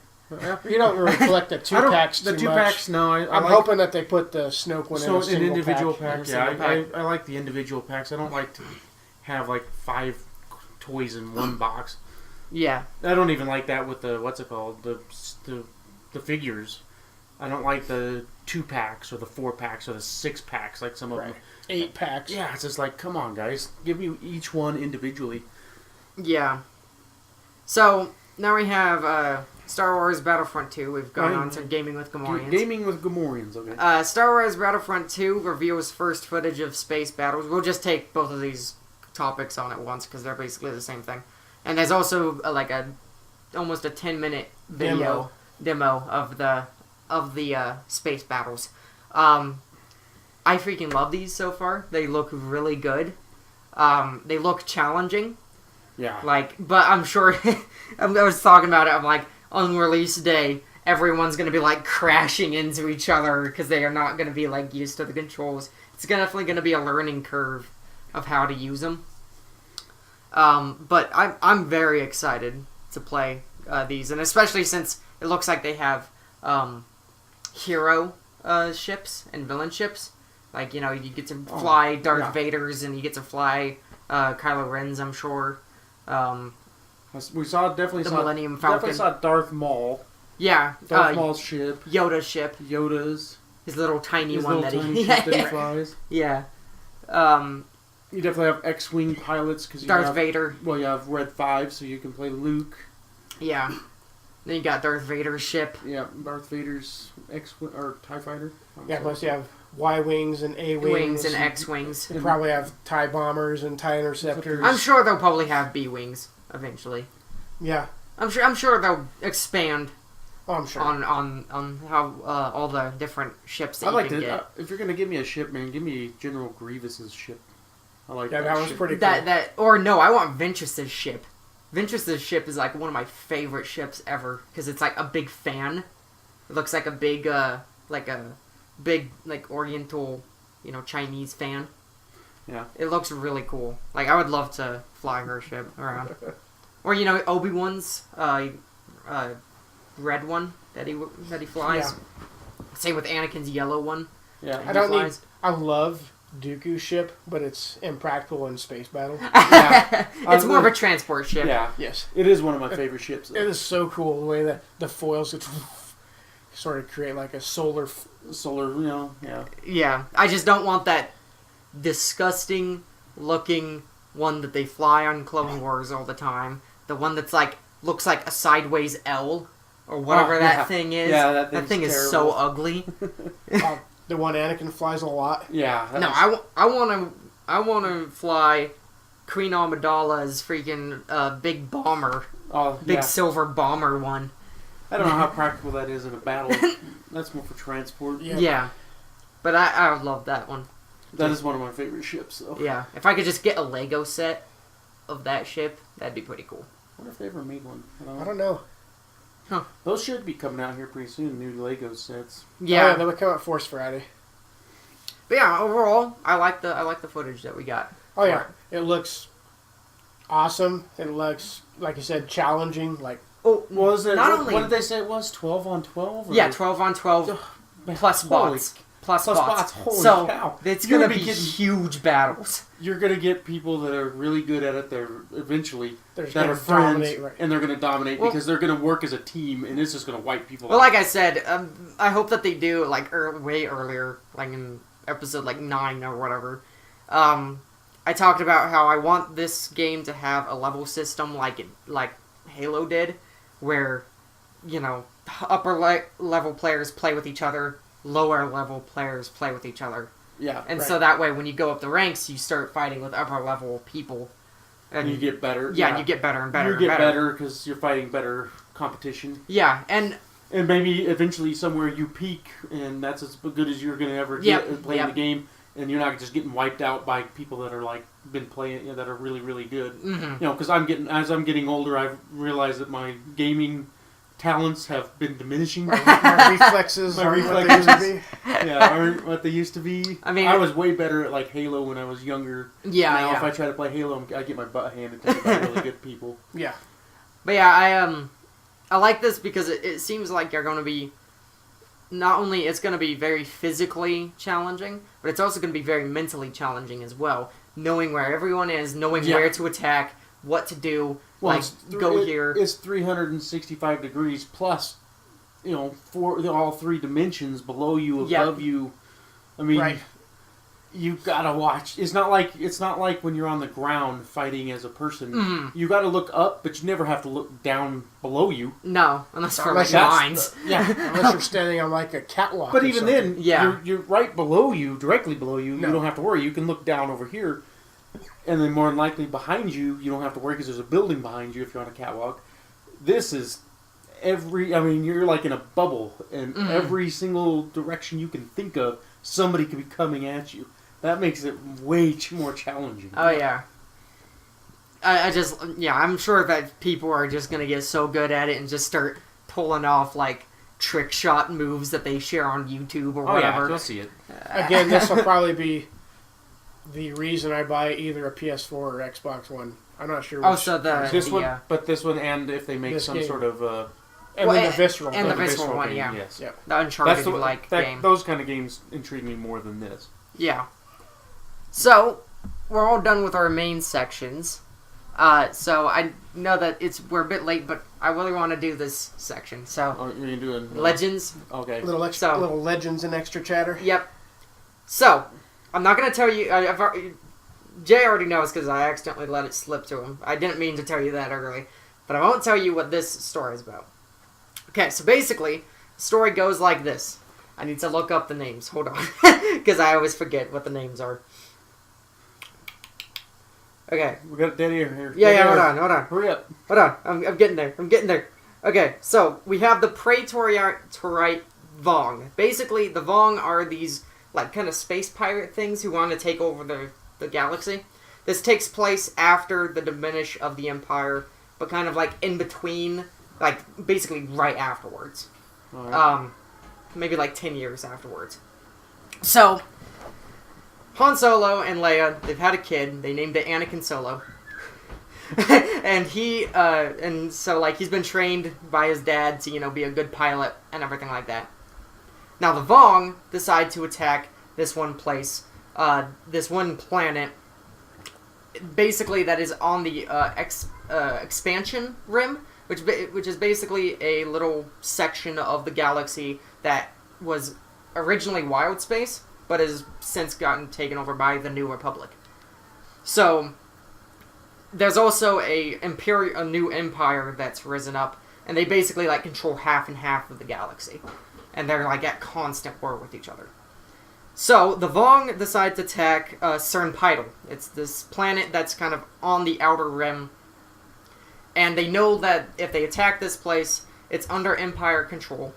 don't really collect the two packs too The two much. packs, no. I'm hoping that they put the Snoke one in a single individual pack. pack. In a Yeah, single pack. I like the individual packs. I don't like to have like 5 toys in one box. Yeah. I don't even like that with the what's it called the figures. I don't like the 2 packs or the 4 packs or the 6 packs like some of them. 8 packs. Yeah, it's just like, come on, guys, give me each one individually. Yeah. So, now we have Star Wars Battlefront 2. We've gone on to Gaming with Gamorreans. Gaming with Gamorreans, okay. Star Wars Battlefront 2 reveals first footage of space battles. We'll just take both of these topics on at once because they're basically the same thing. And there's also almost a 10-minute video demo of the space battles. I freaking love these so far. They look really good. They look challenging. Yeah. But I'm sure I was talking about it. I'm like, on release day, everyone's gonna be crashing into each other because they are not gonna be used to the controls. It's definitely gonna be a learning curve of how to use them. But I'm very excited to play these, and especially since it looks like they have hero ships and villain ships. You get to fly Darth Vader's, and you get to fly Kylo Ren's, I'm sure. We definitely the saw Millennium Falcon. Definitely saw Darth Maul. Yeah, Darth Maul's ship. Yoda's ship. Yoda's. His little tiny His one little that tiny he ship that he flies. Yeah. You definitely have X-wing pilots because Darth Vader. Well, you have Red 5, so you can play Luke. Yeah. Then you got Darth Vader's ship. Yeah, Darth Vader's X-wing or TIE fighter. Plus you have Y-wings and A-wings. Wings and X-wings. You probably have TIE bombers and TIE interceptors. I'm sure they'll probably have B-wings eventually. Yeah. I'm sure they'll expand Oh, I'm sure. on how all the different ships that I'd you like can to. get. If you're gonna give me a ship, man, give me General Grievous's ship. I like Yeah, that. that was ship. pretty cool. I want Ventress's ship. Ventress's ship is one of my favorite ships ever because it's a big fan. It looks like a big Oriental, Chinese fan. Yeah. It looks really cool. I would love to fly her ship around. Or Obi-Wan's red one that he flies. Yeah. Same with Anakin's yellow one. Yeah. I love Dooku's ship, but it's impractical in space battle. Yeah. It's more of a transport ship. Yeah. Yes. It is one of my favorite ships, though. It is so cool the way that the foils sort of create a solar... Solar, yeah. Yeah. I just don't want that disgusting looking one that they fly on Clone Wars all the time. The one that's looks like a sideways L or whatever that thing is. Yeah, that thing is so ugly. The one Anakin flies a lot. Yeah. No, I want to fly Queen Amidala's freaking big bomber, big silver bomber one. I don't know how practical that is in a battle. That's more for transport. Yeah, but I would love that one. That is one of my favorite ships, though. Yeah, if I could just get a Lego set of that ship, that'd be pretty cool. I wonder if they ever made one. I don't know. Huh. Those should be coming out here pretty soon, new Lego sets. Yeah, They'll come out Force Friday. But yeah, overall, I like the footage that we got. Oh yeah, it looks awesome. It looks, like you said, challenging. Was it? Not What only- did they say it was? 12 on 12? Yeah, 12 on 12 plus bots. Plus bots. Holy so cow. it's You're gonna be getting- huge battles. You're gonna get people that are really good at it. They're eventually They're just that gonna are friends, dominate, right. and they're gonna dominate Well- because they're gonna work as a team, and it's just gonna wipe people Well, out. like I said, I hope that they do way earlier, in episode 9 or whatever. I talked about how I want this game to have a level system like Halo did, where upper level players play with each other, lower level players play with each other. Yeah. And Right. so that way, when you go up the ranks, you start fighting with upper level people. And you get better. Yeah, and you get better and better. You get better because you're fighting better competition. Yeah, and maybe eventually somewhere you peak, and that's as good as you're going to ever get at playing the game. And you're not just getting wiped out by people that are like been playing that are really, really good. Mm-hmm. Because as I'm getting older, I've realized that my gaming talents have been diminishing. My reflexes aren't what they used to be. Yeah, aren't what they used to be. I mean, I was way better at like Halo when I was younger. Yeah, now yeah. if I try to play Halo, I get my butt handed to me by really good people. Yeah. But yeah, I like this because it seems like you're going to be, not only it's going to be very physically challenging, but it's also going to be very mentally challenging as well. Knowing where everyone is, knowing where to attack, what to do, Well, go here. It's 365 degrees plus, all three dimensions below you, above you. I mean, Right. you gotta watch. It's not like when you're on the ground fighting as a person. Mm-hmm. You gotta look up, but you never have to look down below you. No, unless for Unless like that's mines. Yeah. Unless you're standing on like a catwalk. But or even something. then, Yeah. you're right below you, directly below you. No. You don't have to worry. You can look down over here, and then more than likely behind you, you don't have to worry because there's a building behind you if you're on a catwalk. This is you're like in a bubble, and every single direction you can think of, somebody could be coming at you. That makes it way more challenging. Oh yeah. I'm sure that people are just gonna get so good at it and just start pulling off like trick shot moves that they share on YouTube or whatever. Yeah, you'll see it. Again, this will probably be the reason I buy either a PS4 or Xbox One. I'm not sure. Which. Oh, so This one, and if they make This some game. sort of and then the visceral. and the one. visceral one, game, yeah. yes. Yeah. the Uncharted game. Those kind of games intrigue me more than this. Yeah. So, we're all done with our main sections. So I know that we're a bit late, but I really want to do this section. So, Oh, you're doing Legends. Okay. Little legends and extra chatter. Yep. So, I'm not going to tell you... Jay already knows because I accidentally let it slip to him. I didn't mean to tell you that early. But I won't tell you what this story is about. Okay, so basically, the story goes like this. I need to look up the names. Hold on. Because I always forget what the names are. Okay. We got dead air here. Yeah, Dead hold air. on, hold on. Hurry up. Hold on. I'm getting there. I'm getting there. Okay, so we have the Praetoriite Vong. Basically, the Vong are these, like, kind of space pirate things who want to take over the galaxy. This takes place after the diminish of the Empire, but kind of, like, in between, like, basically right afterwards. All right. Maybe, like, 10 years afterwards. So, Han Solo and Leia, they've had a kid. They named it Anakin Solo. And he's been trained by his dad to, be a good pilot and everything like that. Now the Vong decide to attack this one place, this one planet, basically that is on the expansion rim, which is basically a little section of the galaxy that was originally wild space, but has since gotten taken over by the New Republic. So, there's also a new empire that's risen up, and they basically, like, control half and half of the galaxy. And they're, like, at constant war with each other. So, the Vong decide to attack Cernpidal. It's this planet that's kind of on the outer rim. And they know that if they attack this place, it's under Empire control.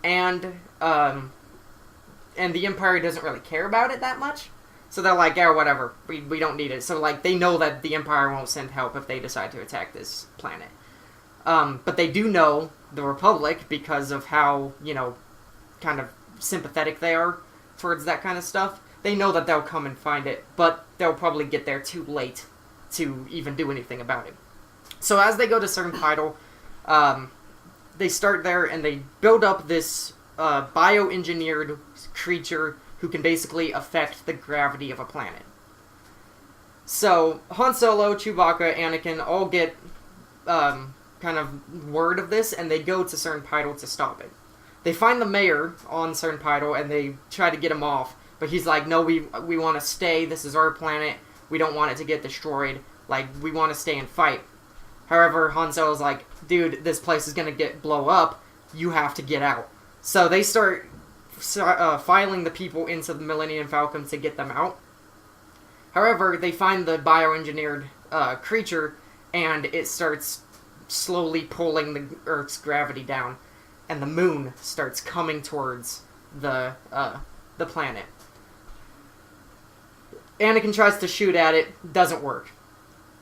And the Empire doesn't really care about it that much. So they're like, yeah, whatever, we don't need it. So, like, they know that the Empire won't send help if they decide to attack this planet. But they do know the Republic because of how, kind of sympathetic they are towards that kind of stuff. They know that they'll come and find it, but they'll probably get there too late to even do anything about it. So as they go to Cernpidal, they start there and they build up this bioengineered creature who can basically affect the gravity of a planet. So, Han Solo, Chewbacca, Anakin all get kind of word of this, and they go to Cernpidal to stop it. They find the mayor on Cernpidal, and they try to get him off, but he's like, no, we want to stay, this is our planet, we don't want it to get destroyed, like, we want to stay and fight. However, Han Solo's like, dude, this place is going to blow up, you have to get out. So they start filing the people into the Millennium Falcon to get them out. However, they find the bioengineered creature, and it starts slowly pulling the Earth's gravity down, and the moon starts coming towards the planet. Anakin tries to shoot at it, doesn't work.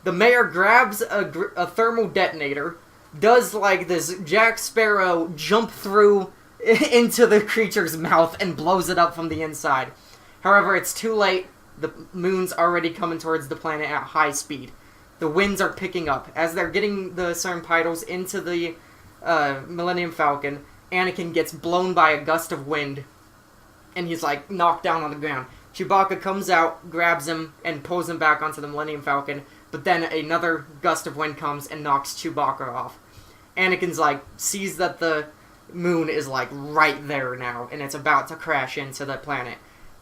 The mayor grabs a thermal detonator, does like this Jack Sparrow jump through into the creature's mouth and blows it up from the inside. However, it's too late. The moon's already coming towards the planet at high speed. The winds are picking up. As they're getting the Serpentines into the Millennium Falcon, Anakin gets blown by a gust of wind, and he's like knocked down on the ground. Chewbacca comes out, grabs him, and pulls him back onto the Millennium Falcon, but then another gust of wind comes and knocks Chewbacca off. Anakin's like, sees that the moon is like right there now, and it's about to crash into the planet.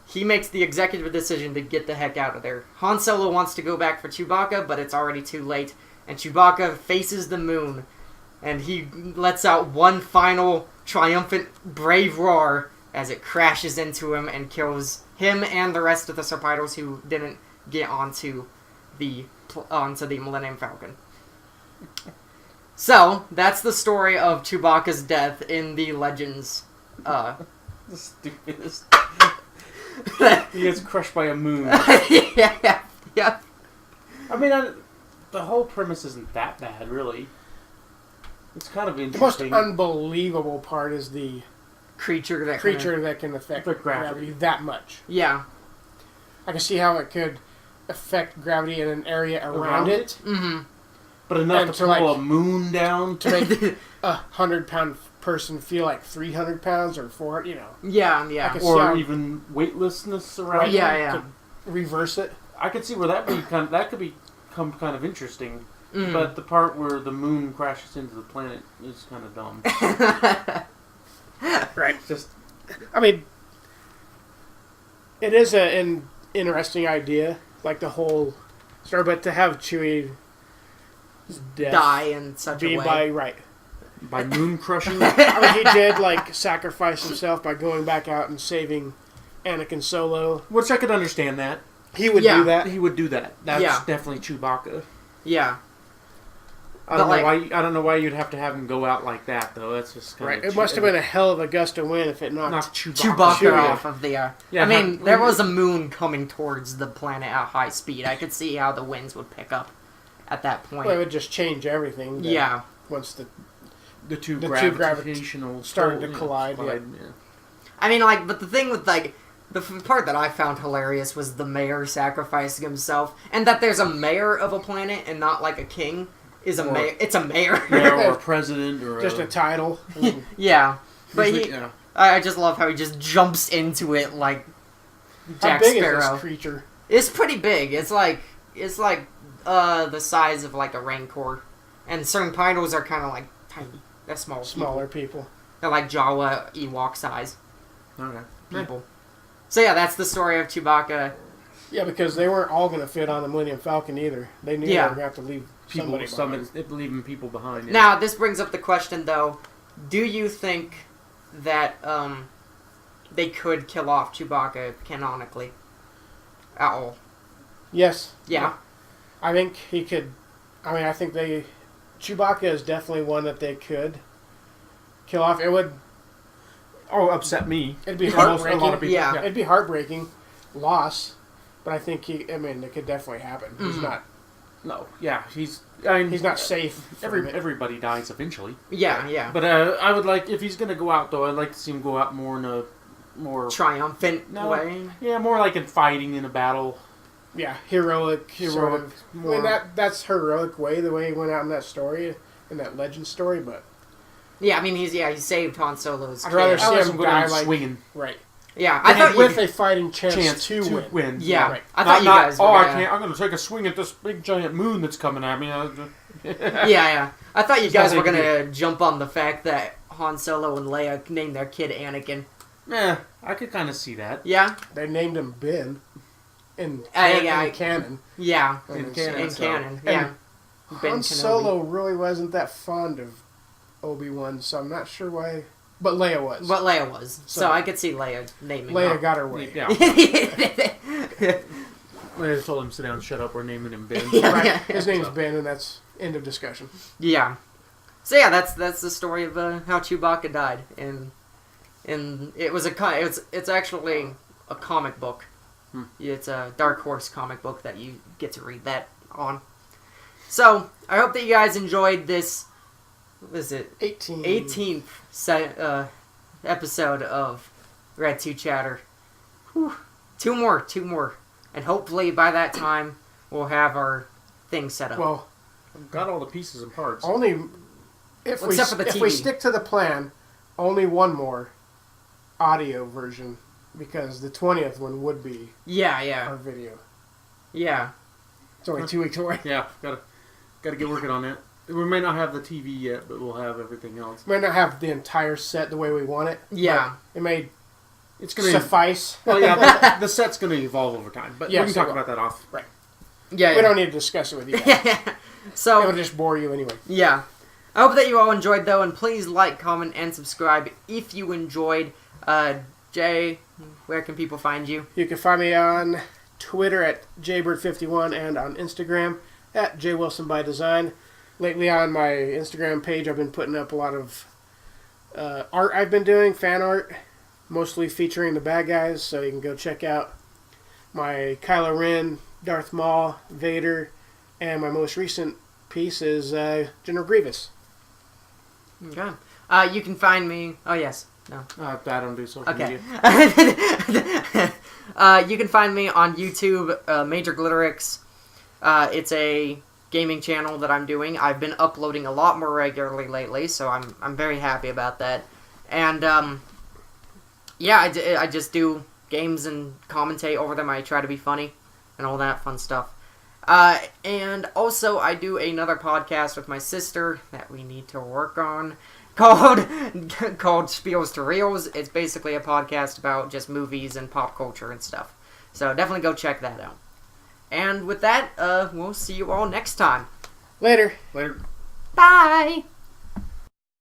He makes the executive decision to get the heck out of there. Han Solo wants to go back for Chewbacca, but it's already too late, and Chewbacca faces the moon, and he lets out one final triumphant brave roar as it crashes into him and kills him and the rest of the Serpentines who didn't get onto the Millennium Falcon. So, that's the story of Chewbacca's death in the Legends. The stupidest. He gets crushed by a moon. yeah. I mean, the whole premise isn't that bad, really. It's kind of The most interesting. unbelievable part is the Creature that can affect The gravity. gravity that much. Yeah. I can see how it could affect gravity in an area around it. Mm-hmm. But enough And to to, pull like, a moon down. To make a 100-pound person feel like 300 pounds or 400, you know. Yeah. I can see Or how- even weightlessness around Right, it. Yeah. to reverse it. I could see where that could become kind of interesting. Mm. But the part where the moon crashes into the planet is kind of dumb. Right. Just I mean, it is an interesting idea, like the whole story, but to have Chewie's death Die in such a be way. by moon crushing. I mean, he did like sacrifice himself by going back out and saving Anakin Solo. Which I could understand that. He would Yeah. do that. He would do that. That's Yeah. definitely Chewbacca. Yeah. I don't But, know like- why. I don't know why you'd have to have him go out like that, though. That's just kind Right. of. It must have been a hell of a gust of wind if it knocked. Not Chewbacca. Chewbacca off of the. Yeah, I mean, there was a moon coming towards the planet at high speed. I could see how the winds would pick up at that point. Well, it would just change everything. then Yeah. Once the the two the two gravitational started to pull, collide, yeah. I mean, like, but the thing with, like, the part that I found hilarious was the mayor sacrificing himself, and that there's a mayor of a planet and not, like, a king is a Or- mayor. It's a mayor. Yeah, or a president, or just a title. Yeah. But Usually, he, yeah. I just love how he just jumps into it like How Jack big Sparrow. is this creature? It's pretty big. It's like the size of like a Rancor, and certain Pyros are kind of like tiny. They're small. Smaller People. people. They're like Jawa Ewok size Okay. people. So yeah, that's the story of Chewbacca. Yeah, because they weren't all going to fit on the Millennium Falcon either. They knew Yeah. they were going to have to leave somebody behind. Leaving people behind. Yeah. Now this brings up the question though: do you think that they could kill off Chewbacca canonically at all? Yes. Yeah. I think he could. I mean, I think they. Chewbacca is definitely one that they could kill off. It would. upset me. It'd be Most- a lot heartbreaking. of people. Yeah. It'd be heartbreaking loss, but I think he. I mean, it could definitely happen. He's Mhm. not. No. Yeah. I mean, He's not safe. from it. Everybody dies eventually. Yeah. But I would like, if he's gonna go out though, I'd like to see him go out more in a more Triumphant No. way. yeah, more like in fighting in a battle. Yeah, heroic. Sort of. I more. mean, that's heroic way, the way he went out in that story, in that legend story, but. Yeah, I mean he saved Han Solo's I'd kid. rather I see like him him go die down like- swinging. Right. Yeah, I thought with you. a fighting chance to win. Yeah, Right. I thought you Not, guys. Were oh, I gonna- can't. I'm gonna take a swing at this big giant moon that's coming at me. Yeah. I thought you It's guys not were like gonna jump on the fact that Han Solo and Leia named their kid Anakin. Yeah, I could kind of see that. Yeah, They named him Ben in yeah, canon. yeah, In And canon. in so- canon. And Yeah, Ben Han Kenobi. Solo really wasn't that fond of Obi-Wan, so I'm not sure why But Leia was. But Leia was. So So- I could see Leia naming Leia her. got her way. Yeah. I told him, sit down, shut up, we're naming him Ben. Yeah. Right. His name's Ben, and that's end of discussion. Yeah. So yeah, that's the story of how Chewbacca died, and it was it's actually a comic book. It's a Dark Horse comic book that you get to read that on. So I hope that you guys enjoyed this. What is it? 18th episode of Red 2 Chatter. Whew. Two more, and hopefully by that time we'll have our thing set up. Well, I've got all the pieces and parts. only if Well, except for the if we TV. stick to the plan, only one more audio version because the 20th one would be yeah, our video. yeah. It's only 2 weeks away. Yeah, gotta get working on that. We may not have the TV yet, but we'll have everything else. Might not have the entire set the way we want it. Yeah. but it may It's gonna suffice. Well, yeah, the set's gonna evolve over time, but Yes, we can talk it will. about that off. Right. Yeah. We don't need to discuss it with you guys. It'll So just bore you anyway. yeah. I hope that you all enjoyed though, and please like, comment, and subscribe if you enjoyed. Jay, where can people find you? You can find me on Twitter at jaybird51 and on Instagram at jwilsonbydesign. Lately on my Instagram page, I've been putting up a lot of art I've been doing, fan art, mostly featuring the bad guys, so you can go check out my Kylo Ren, Darth Maul, Vader, and my most recent piece is General Grievous. Okay. You can find me. Oh yes. No. I don't do social Okay. media. You can find me on YouTube, Major Glitterix. It's a gaming channel that I'm doing. I've been uploading a lot more regularly lately, so I'm very happy about that. And yeah, I just do games and commentate over them. I try to be funny and all that fun stuff. And also, I do another podcast with my sister that we need to work on called Spiels to Reels. It's basically a podcast about just movies and pop culture and stuff. So definitely go check that out. And with that, we'll see you all next time. Later. Later. Bye!